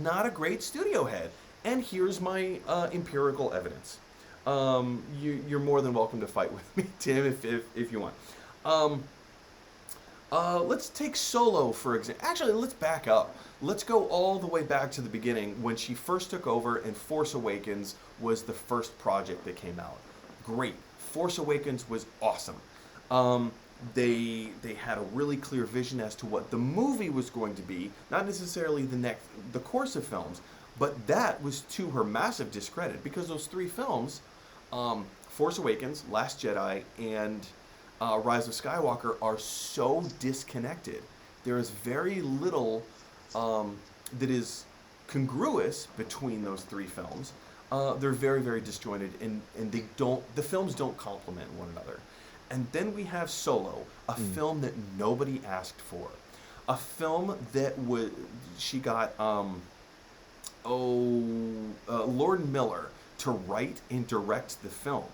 not a great studio head. And here's my empirical evidence. You're more than welcome to fight with me, Tim, if you want. Let's take Solo, for example. Actually, let's back up. Let's go all the way back to the beginning when she first took over and Force Awakens was the first project that came out. Great. Force Awakens was awesome. They had a really clear vision as to what the movie was going to be, not necessarily the course of films, but that was to her massive discredit because those three films, Force Awakens, Last Jedi, and Rise of Skywalker, are so disconnected. There is very little that is congruous between those three films. They're very, very disjointed, and the films don't complement one another. And then we have Solo, a film that nobody asked for, a film that she got Lord Miller to write and direct the film.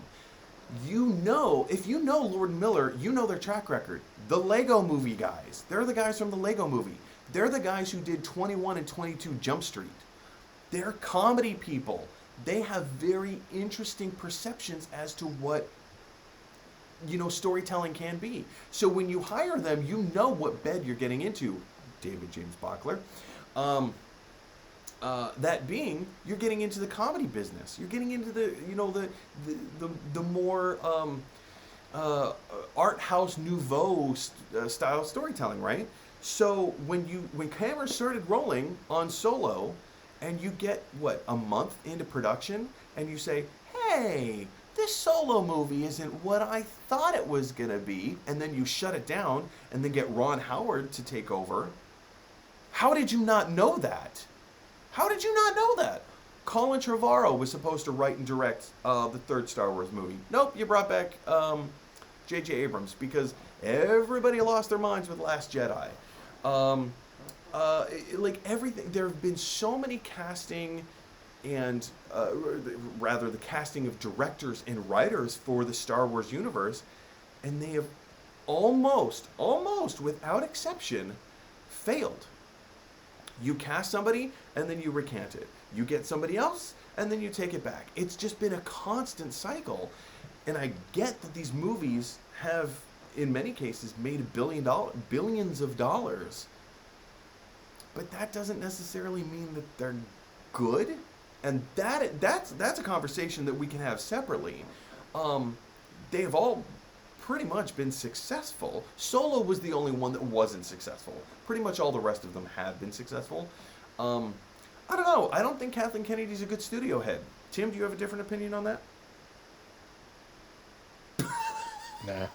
If you know Lord Miller, you know their track record. The Lego Movie guys, they're the guys from the Lego Movie. They're the guys who did 21 and 22 Jump Street. They're comedy people. They have very interesting perceptions as to what storytelling can be. So when you hire them, you know what bed you're getting into. David James Bachler. That being, you're getting into the comedy business. You're getting into the more art house nouveau style storytelling, right? So when cameras started rolling on Solo, and you get a month into production, and you say, "Hey, this Solo movie isn't what I thought it was gonna be," and then you shut it down, and then get Ron Howard to take over. How did you not know that? How did you not know that? Colin Trevorrow was supposed to write and direct the third Star Wars movie. Nope, you brought back J.J. Abrams because everybody lost their minds with Last Jedi. Everything, there have been so many casting and rather the casting of directors and writers for the Star Wars universe, and they have almost without exception failed. You cast somebody, and then you recant it. You get somebody else, and then you take it back. It's just been a constant cycle. And I get that these movies have, in many cases, made billions of dollars. But that doesn't necessarily mean that they're good. And that's a conversation that we can have separately. They have all pretty much been successful. Solo was the only one that wasn't successful. Pretty much all the rest of them have been successful. I don't know. I don't think Kathleen Kennedy's a good studio head. Tim, do you have a different opinion on that? Nah.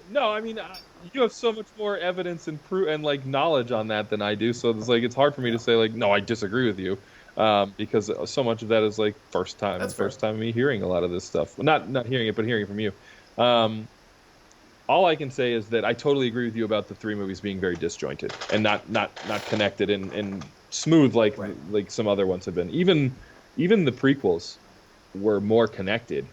No, I mean, you have so much more evidence and knowledge on that than I do. So it's hard for me to say no, I disagree with you. Because so much of that is first time me hearing a lot of this stuff. Well, not hearing it, but hearing it from you. All I can say is that I totally agree with you about the three movies being very disjointed and not connected and smooth like some other ones have been. Even the prequels were more connected.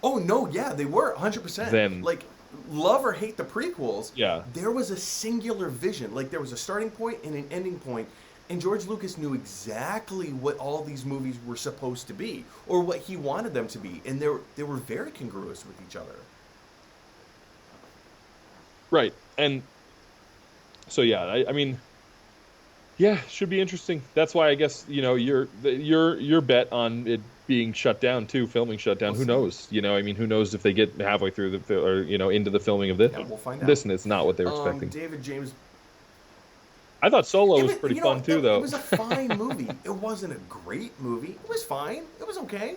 Oh no, yeah, they were 100%. Love or hate the prequels. Yeah, there was a singular vision. There was a starting point and an ending point, And George Lucas knew exactly what all these movies were supposed to be, or what he wanted them to be, and they were very congruous with each other. Right. And so yeah, I mean, yeah, should be interesting. That's why I guess, your bet on it being shut down too, filming shut We'll down. Who see. knows? I mean, who knows if they get halfway through or into the filming of Yeah, we'll find out. this and it's not what they were expecting. David James. I thought Solo It was was, pretty fun too, it though. was a fine movie. It wasn't a great movie. It was fine. It was okay.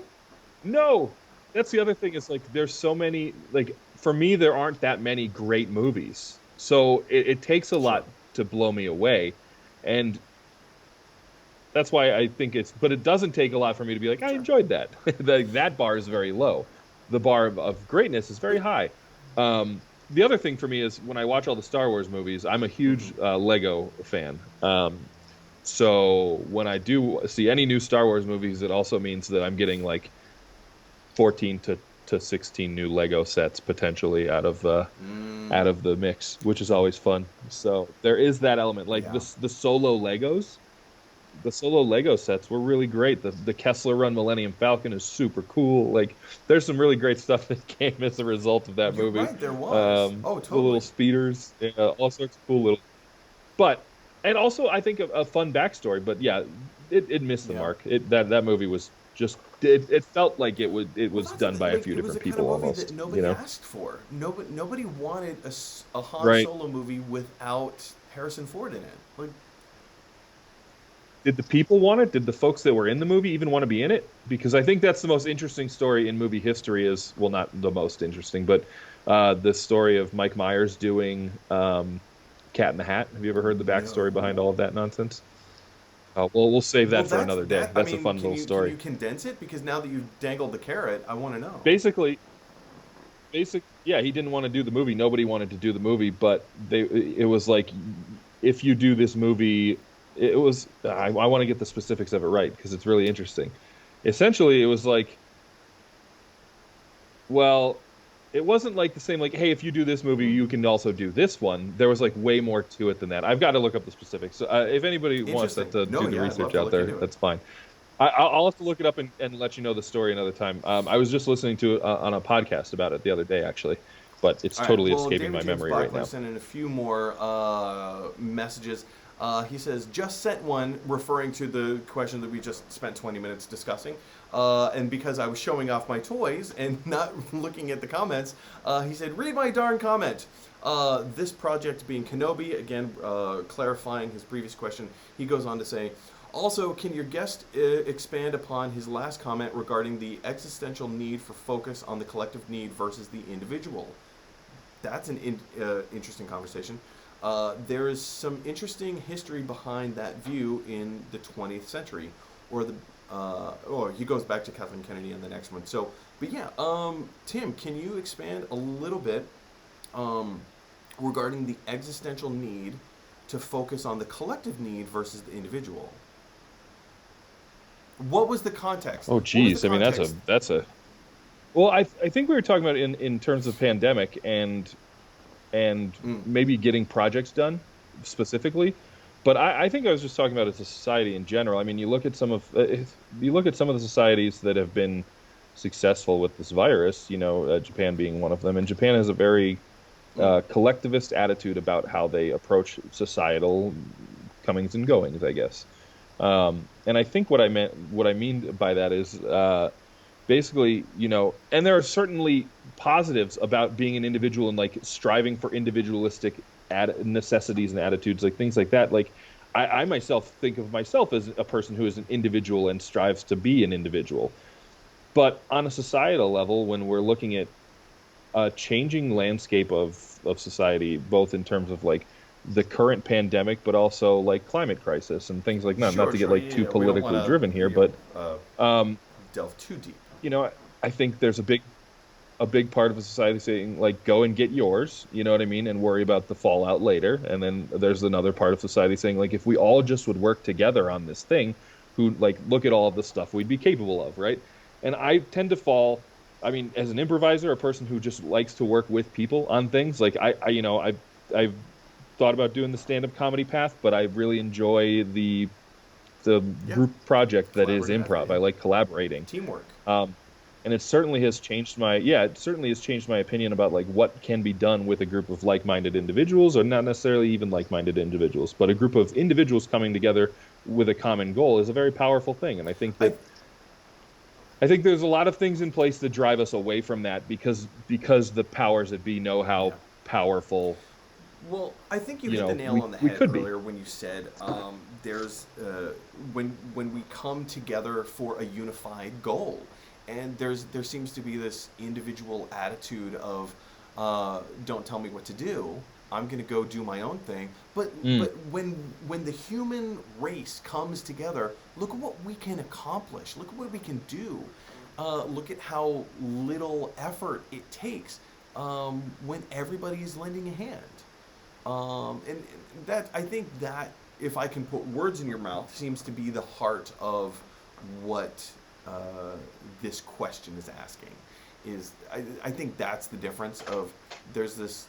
No, that's the other thing is like there's so many like for me there aren't that many great movies, so it takes a Sure. lot to blow me away, and that's why I think but it doesn't take a lot for me to be like I Sure. enjoyed that. That bar is very low. The bar of greatness is very It, high. The other thing for me is when I watch all the Star Wars movies, I'm a huge Lego fan. So when I do see any new Star Wars movies, it also means that I'm getting like 14 to 16 new Lego sets potentially out of the mix, which is always fun. So there is that element. Like yeah. The solo Lego sets were really great. The Kessler Run Millennium Falcon is super cool. Like there's some really great stuff that came as a result of that You're movie. right. There was. Oh, The little totally. speeders, all sorts of cool little. But and also I think a fun backstory. But yeah, it missed the Yeah. mark. That movie was just it felt like it Well, was that's the done thing. by a Like, few it was the different kind of people movie that almost. nobody asked for. Nobody wanted a Han Right. Solo movie without Harrison Ford in it. Like, Did the people want it? Did the folks that were in the movie even want to be in it? Because I think that's the most interesting story in movie history is, well, not the most interesting, but the story of Mike Myers doing Cat in the Hat. Have you ever heard the backstory behind all no. of that nonsense? Well, we'll save Well, that for that's another day. that. I That's a mean, fun can little you story. condense it? Because now that you've dangled the carrot, I want to know. Basically, yeah, he didn't want to do the movie. Nobody wanted to do the movie, but it was like, if you do this movie, it was, I want to get the specifics of it right because it's really interesting. Essentially, it was like, well, it wasn't like the same, like, hey, if you do this movie, Hmm. you can also do this one. There was like way more to it than that. I've got to look up the specifics. So, if anybody wants Interesting. to No, do the yeah, I'd research love to out look there, into it. that's fine. I'll have to look it up and let you know the story another time. I was just listening to it on a podcast about it the other day, actually, but it's All right. totally Well, escaping David my James memory right Bachler now. sent in a few more messages. He says, just sent one referring to the question that we just spent 20 minutes discussing. And because I was showing off my toys and not looking at the comments, he said, read my darn comment. This project being Kenobi, again, clarifying his previous question, he goes on to say, also, can your guest expand upon his last comment regarding the existential need for focus on the collective need versus the individual? That's an interesting conversation. There is some interesting history behind that view in the 20th century, or he goes back to Kathleen Kennedy in the next one. So, but yeah, Tim, can you expand a little bit regarding the existential need to focus on the collective need versus the individual? What was the context? Oh, What was the geez. I mean, context? that's a, well, I think we were talking about in terms of pandemic and Mm, maybe getting projects done specifically. But I think I was just talking about as a society in general. I mean, you look at some of the societies that have been successful with this virus. Japan being one of them, and Japan has a very mm. collectivist attitude about how they approach societal comings and goings, I guess. And I think what I mean by that is basically, and there are certainly positives about being an individual and like striving for individualistic necessities and attitudes, like things like that. Like I myself think of myself as a person who is an individual and strives to be an individual. But on a societal level, when we're looking at a changing landscape of society, both in terms of like the current pandemic, but also like climate crisis and things like that. Not Sure, to get sure. like Yeah, too yeah. We don't want politically to, driven here, but um, delve too deep. I think there's a big part of a society saying like go and get yours, you know what I mean, and worry about the fallout later. And then there's another part of society saying like if we all just would work together on this thing, who like look at all of the stuff we'd be capable of, right? And I tend to fall. I mean, as an improviser, a person who just likes to work with people on things, like I've thought about doing the stand-up comedy path, but I really enjoy the the Yeah. group project that is Collaborative effort. improv. Yeah. I like collaborating. Teamwork. Um, and it certainly has changed my opinion about like what can be done with a group of like-minded individuals, or not necessarily even like-minded individuals, but a group of individuals coming together with a common goal is a very powerful thing. And I I think there's a lot of things in place that drive us away from that because the powers that be know yeah. how powerful, Well, I think you hit the nail on the we head could be. earlier when you said there's when we come together for a unified goal, and there seems to be this individual attitude of don't tell me what to do. I'm gonna go do my own thing. Mm, But when the human race comes together, look at what we can accomplish. Look at what we can do. Look at how little effort it takes when everybody's lending a hand. And that I think that if I can put words in your mouth, seems to be the heart of what this question is asking. I think that's the difference of there's this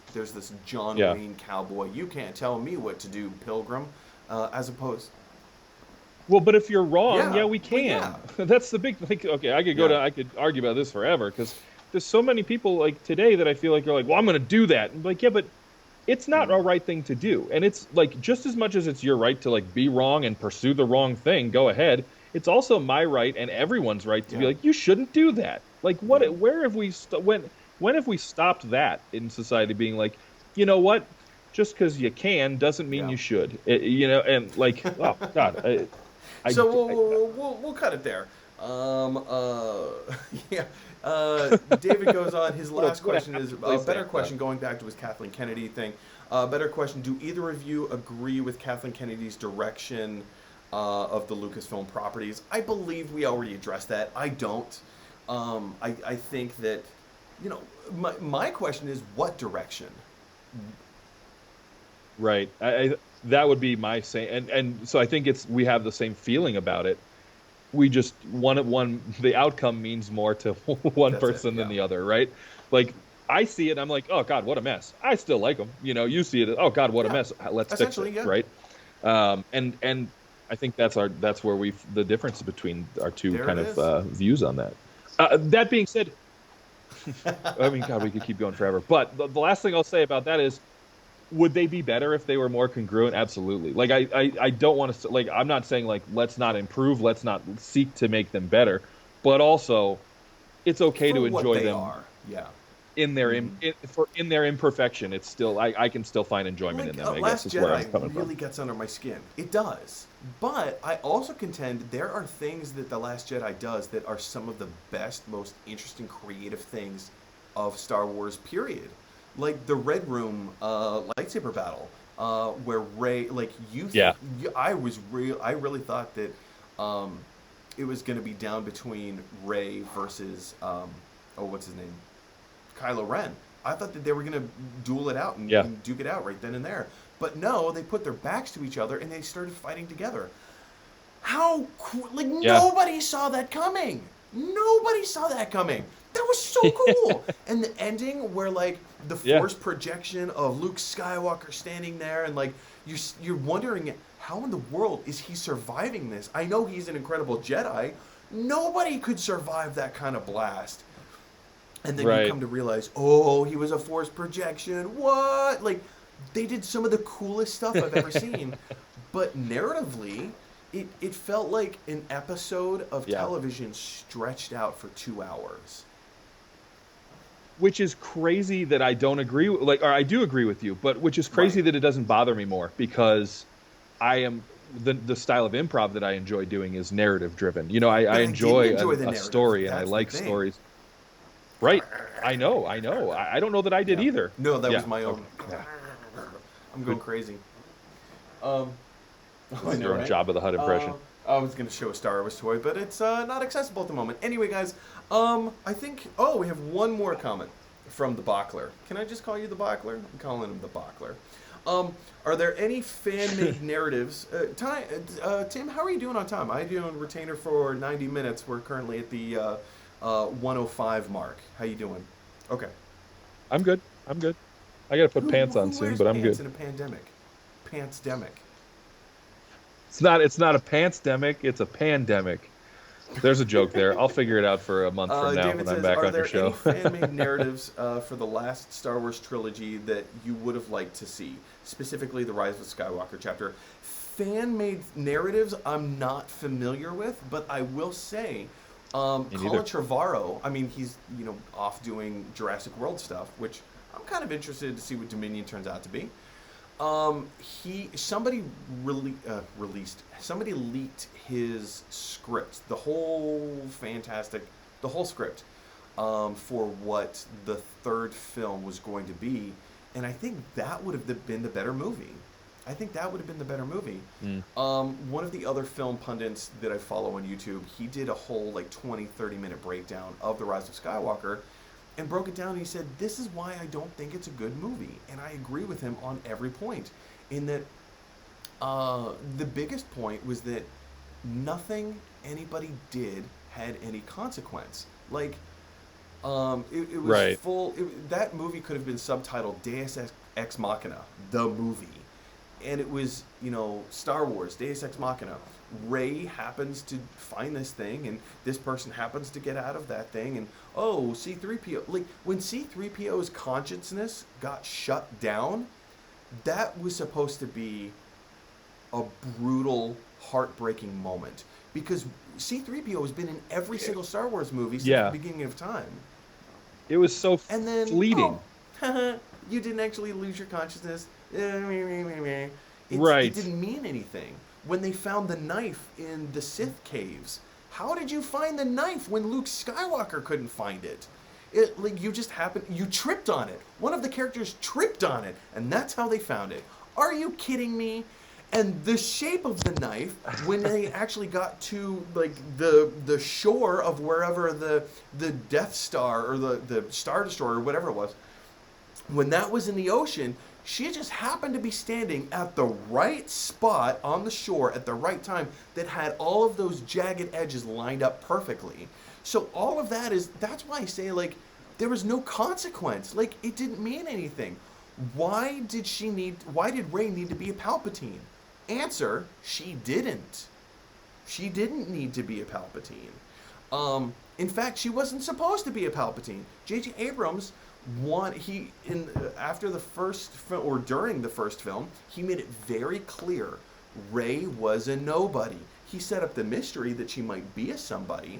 John yeah. Wayne cowboy. You can't tell me what to do, Pilgrim, as opposed. Well, but if you're wrong, Yeah, yeah, we well, yeah, can. That's the big thing. Okay, yeah, I could argue about this forever because there's so many people like today that I feel like are like, well, I'm going to do that. And like, yeah, but it's not mm, a right thing to do. And it's like just as much as it's your right to like be wrong and pursue the wrong thing, go ahead. It's also my right and everyone's right to be yeah, like, you shouldn't do that. Like, yeah, where have when have we stopped that in society being like, you know what? Just because you can doesn't mean yeah. you should. And like, oh God, I, So I we'll cut it there. Yeah. David goes on. His last what a question happy is a place to better end on. question. Going back to his Kathleen Kennedy thing. Better question. Do either of you agree with Kathleen Kennedy's direction of the Lucasfilm properties? I believe we already addressed that. I don't. I think that, my question is what direction? Right. That would be my same, and so I think it's we have the same feeling about it. We just the outcome means more to one That's it. person than Yeah. the other, right? Like I see it, I'm like, oh God, what a mess. I still like them. You see it, oh God, what a Yeah. mess. Let's fix Essentially, it, yeah. right? And I think that's where the difference between our two There it kind of is. views on that. That being said, I mean, God, we could keep going forever. But the last thing I'll say about that is would they be better if they were more congruent? Absolutely. Like I don't want to like I'm not saying like let's not improve, let's not seek to make them better, but also it's okay For to what enjoy they them are. Yeah. in their imperfection. It's still I can still find enjoyment in Like them, I guess Last is where I'm Jedi coming from. really gets under my skin. It does. But I also contend there are things that The Last Jedi does that are some of the best, most interesting, creative things of Star Wars, period. Like the Red Room lightsaber battle, where Rey, like Yeah. I really thought that um, it was going to be down between Rey versus, oh, what's his name? Kylo Ren. I thought that they were going to duel it out Yeah. and duke it out right then and there. But no, they put their backs to each other and they started fighting together. Like, Yeah. nobody saw that coming. Nobody saw that coming. That was so cool. And the ending where, like, the Yeah. force projection of Luke Skywalker standing there and, like, you're wondering how in the world is he surviving this? I know he's an incredible Jedi. Nobody could survive that kind of blast. And then you Right. come to realize, oh, he was a force projection. What? Like, they did some of the coolest stuff I've ever seen. But narratively, it felt like an episode of Yeah. television stretched out for 2 hours. Which is crazy that I don't agree like or I do agree with you, but which is Right. crazy that it doesn't bother me more because I am the style of improv that I enjoy doing is narrative driven. I But I didn't enjoy enjoy the a narrative. story and I That's the like thing. stories. Right. I know. I don't know that I did Yeah. either. No, that was Yeah. my Okay. own. Yeah. I'm going Good. crazy. Um, This I is know, your own right? Jabba the Hutt Uh, impression. I was going to show a Star Wars toy, but it's not accessible at the moment. Anyway, guys, I think. Oh, we have one more comment from the Bockler. Can I just call you the Bockler? I'm calling him the Bockler. Are there any fan-made narratives? Tim, how are you doing on time? I do on retainer for 90 minutes. We're currently at the 105 mark. How you doing? Okay. I'm good. I'm good. I got to put Who pants on who soon, wears but I'm pants good. in a pandemic? Pantsdemic. It's not a pantsdemic, it's a pandemic. There's a joke there. I'll figure it out for a month from now David when I'm says, back "Are on your there any show. fan-made narratives for the last Star Wars trilogy that you would have liked to see, specifically the Rise of Skywalker chapter?" Fan-made narratives, I'm not familiar with, but I will say, Me Colin neither. Trevorrow. I mean, he's off doing Jurassic World stuff, which I'm kind of interested to see what Dominion turns out to be. He somebody released somebody leaked his script, the whole script, for what the third film was going to be, and I think that would have been the better movie. I think that would have been the better movie. Mm. One of the other film pundits that I follow on YouTube, he did a whole like 20-30 minute breakdown of The Rise of Skywalker and broke it down. And he said, "This is why I don't think it's a good movie." And I agree with him on every point. In that, the biggest point was that nothing anybody did had any consequence. Like, it was Right. full. That movie could have been subtitled Deus Ex Machina, the movie. And it was, Star Wars, Deus Ex Machina. Rey happens to find this thing, and this person happens to get out of that thing, and oh, C-3PO. Like, when C-3PO's consciousness got shut down, that was supposed to be a brutal, heartbreaking moment. Because C-3PO has been in every single Star Wars movie since the Yeah. beginning of time. It was so And then, fleeting. you didn't actually lose your consciousness. It Right. didn't mean anything. When they found the knife in the Sith caves, how did you find the knife when Luke Skywalker couldn't find it? You just happened, you tripped on it. One of the characters tripped on it, and that's how they found it. Are you kidding me? And the shape of the knife, when they actually got to like the shore of wherever the Death Star or the Star Destroyer or whatever it was, when that was in the ocean, she just happened to be standing at the right spot on the shore at the right time that had all of those jagged edges lined up perfectly. So all of that's why I say, like, there was no consequence. Like, it didn't mean anything. Why did Rey need to be a Palpatine? Answer, she didn't. She didn't need to be a Palpatine. In fact, she wasn't supposed to be a Palpatine. J.J. Abrams after the first film, or during the first film, he made it very clear Rey was a nobody. He set up the mystery that she might be a somebody,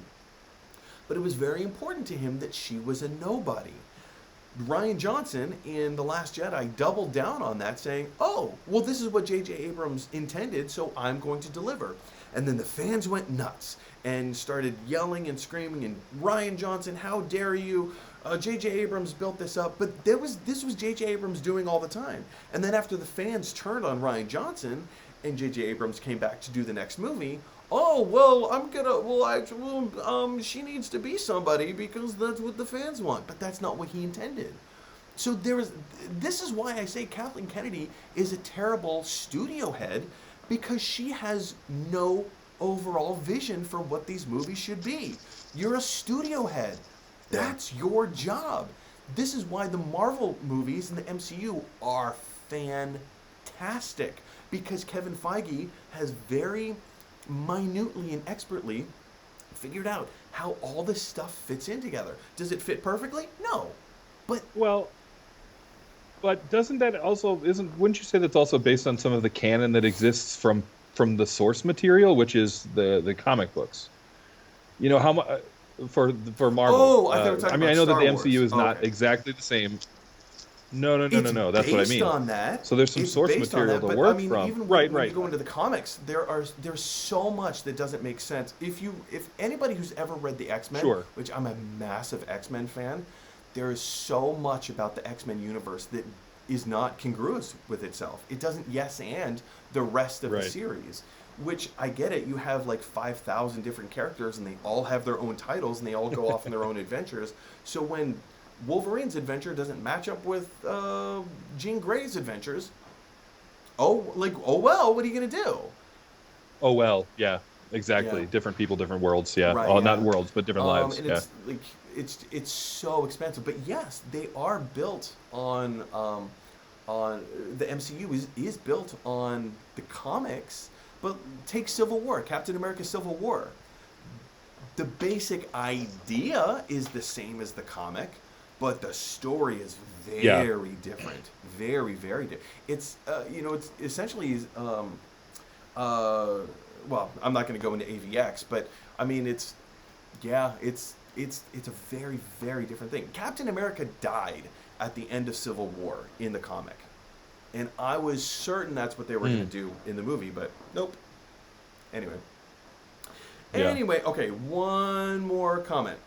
but it was very important to him that she was a nobody. Rian Johnson in The Last Jedi doubled down on that, saying, "Oh, well, this is what J.J. Abrams intended, so I'm going to deliver." And then the fans went nuts and started yelling and screaming, and Rian Johnson, how dare you? J.J. Abrams built this up. But this was J.J. Abrams doing all the time. And then after the fans turned on Rian Johnson and J.J. Abrams came back to do the next movie, "Oh, well, she needs to be somebody because that's what the fans want." But that's not what he intended. So this is why I say Kathleen Kennedy is a terrible studio head, because she has no overall vision for what these movies should be. You're a studio head. That's your job. This is why the Marvel movies and the MCU are fantastic, because Kevin Feige has very minutely and expertly figured out how all this stuff fits in together. Does it fit perfectly? No. But Well, but doesn't that also isn't wouldn't you say that's also based on some of the canon that exists from the source material, which is the comic books? You know how much for Marvel. oh, I thought we were I talking mean, I about know that Star the Wars. MCU is Oh, not okay. exactly the same. No, no, no, no, It's no. That's what I based mean. on that. So there's some It's source based on material that, to but I work mean, from. even Right, when you right. go into the comics, there's so much that doesn't make sense. If anybody who's ever read the X-Men, Sure. which I'm a massive X-Men fan, there is so much about the X-Men universe that is not congruous with itself. It doesn't yes and the rest of the Right. series. Which I get it. You have like 5,000 different characters, and they all have their own titles, and they all go off on their own adventures. So when Wolverine's adventure doesn't match up with Jean Grey's adventures, oh well, what are you gonna do? Oh well, yeah, exactly. Yeah. Different people, different worlds. Yeah, Right. oh, not Yeah. worlds, but different lives. And Yeah, it's like it's so expensive, but yes, they are built on the MCU is built on the comics, But take Civil War, Captain America Civil War. The basic idea is the same as the comic, but the story is Yeah. very different. Very, very different. It's, it's essentially, well, I'm not going to go into AVX, but I mean, it's a very, very different thing. Captain America died at the end of Civil War in the comic. And I was certain that's what they were going to do in the movie, but nope. Anyway. Yeah. Anyway, okay, one more comment.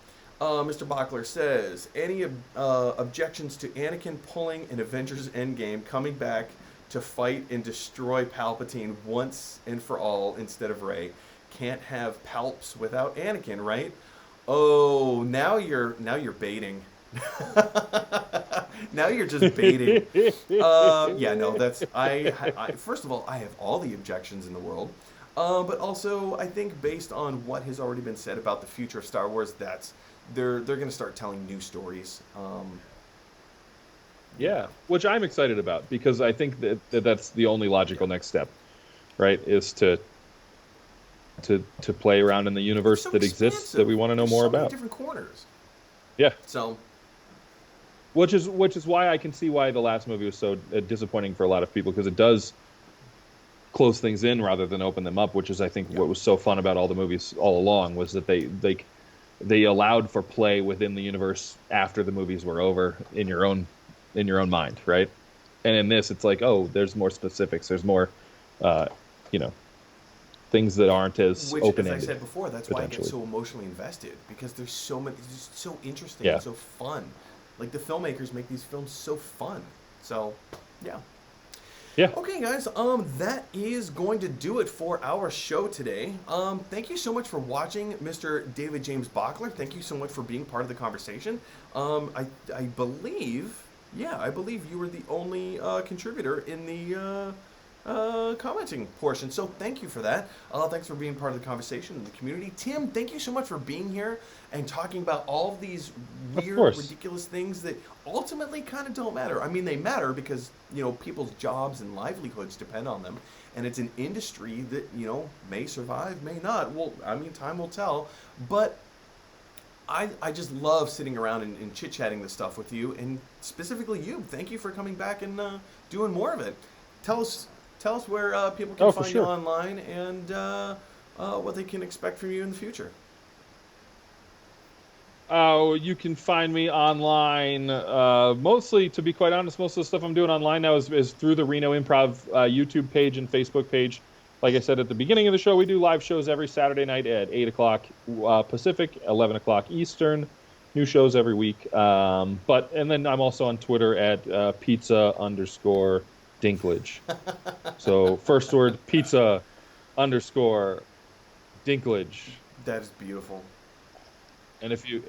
Mr. Bachler says, any objections to Anakin pulling an Avengers Endgame, coming back to fight and destroy Palpatine once and for all instead of Rey? Can't have Palps without Anakin, right? Oh, now you're baiting. Now you're just baiting. Yeah, no, that's I. First of all, I have all the objections in the world, but also I think based on what has already been said about the future of Star Wars, that's they're going to start telling new stories. Yeah, which I'm excited about because I think that's the only logical next step, right? Is to play around in the universe So that exists that we want to know There's more so many about. different corners. Yeah, So which is why I can see why the last movie was so disappointing for a lot of people because it does close things in rather than open them up, which is I think yeah. what was so fun about all the movies all along was that they allowed for play within the universe after the movies were over in your own mind, right? And in this, it's like, oh, there's more specifics, there's more, you know, things that aren't as Which, open as I ended. said before, that's why I get so emotionally invested because there's so many, it's just so interesting Yeah. and so fun. Like the filmmakers make these films so fun. So, yeah. Yeah. Okay, guys. That is going to do it for our show today. Thank you so much for watching, Mr. David James Bachler. Thank you so much for being part of the conversation. I believe, I believe you were the only contributor in the commenting portion. So thank you for that. Thanks for being part of the conversation in the community. Tim, thank you so much for being here and talking about all of these weird, ridiculous things that ultimately kind of don't matter. I mean, they matter because, people's jobs and livelihoods depend on them. And it's an industry that, may survive, may not. Well, I mean, time will tell. But I just love sitting around and chit-chatting this stuff with you, and specifically you. Thank you for coming back and doing more of it. Tell us where people can find you online and what they can expect from you in the future. You can find me online. Mostly, to be quite honest, most of the stuff I'm doing online now is through the Reno Improv YouTube page and Facebook page. Like I said at the beginning of the show, we do live shows every Saturday night at 8 o'clock Pacific, 11 o'clock Eastern. New shows every week. And then I'm also on Twitter at pizza_dinklage. So first word, pizza_dinklage. That is beautiful. And if you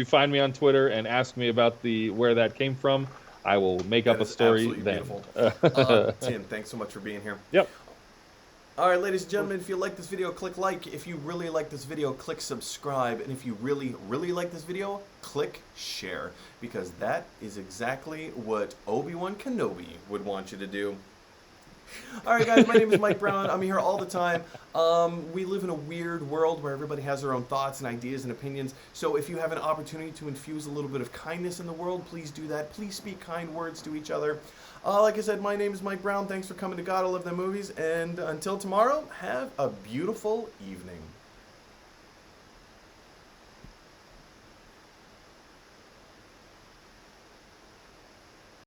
find me on Twitter and ask me about where that came from, I will make up a story then. Beautiful. Tim, thanks so much for being here. Yep. All right, ladies and gentlemen, if you like this video, click like. If you really like this video, click subscribe. And if you really, really like this video, click share. Because that is exactly what Obi-Wan Kenobi would want you to do. All right, guys, my name is Mike Brown. I'm here all the time. We live in a weird world where everybody has their own thoughts and ideas and opinions. So if you have an opportunity to infuse a little bit of kindness in the world, please do that. Please speak kind words to each other. Like I said, my name is Mike Brown. Thanks for coming to Gotta Love Them Movies. And until tomorrow, have a beautiful evening.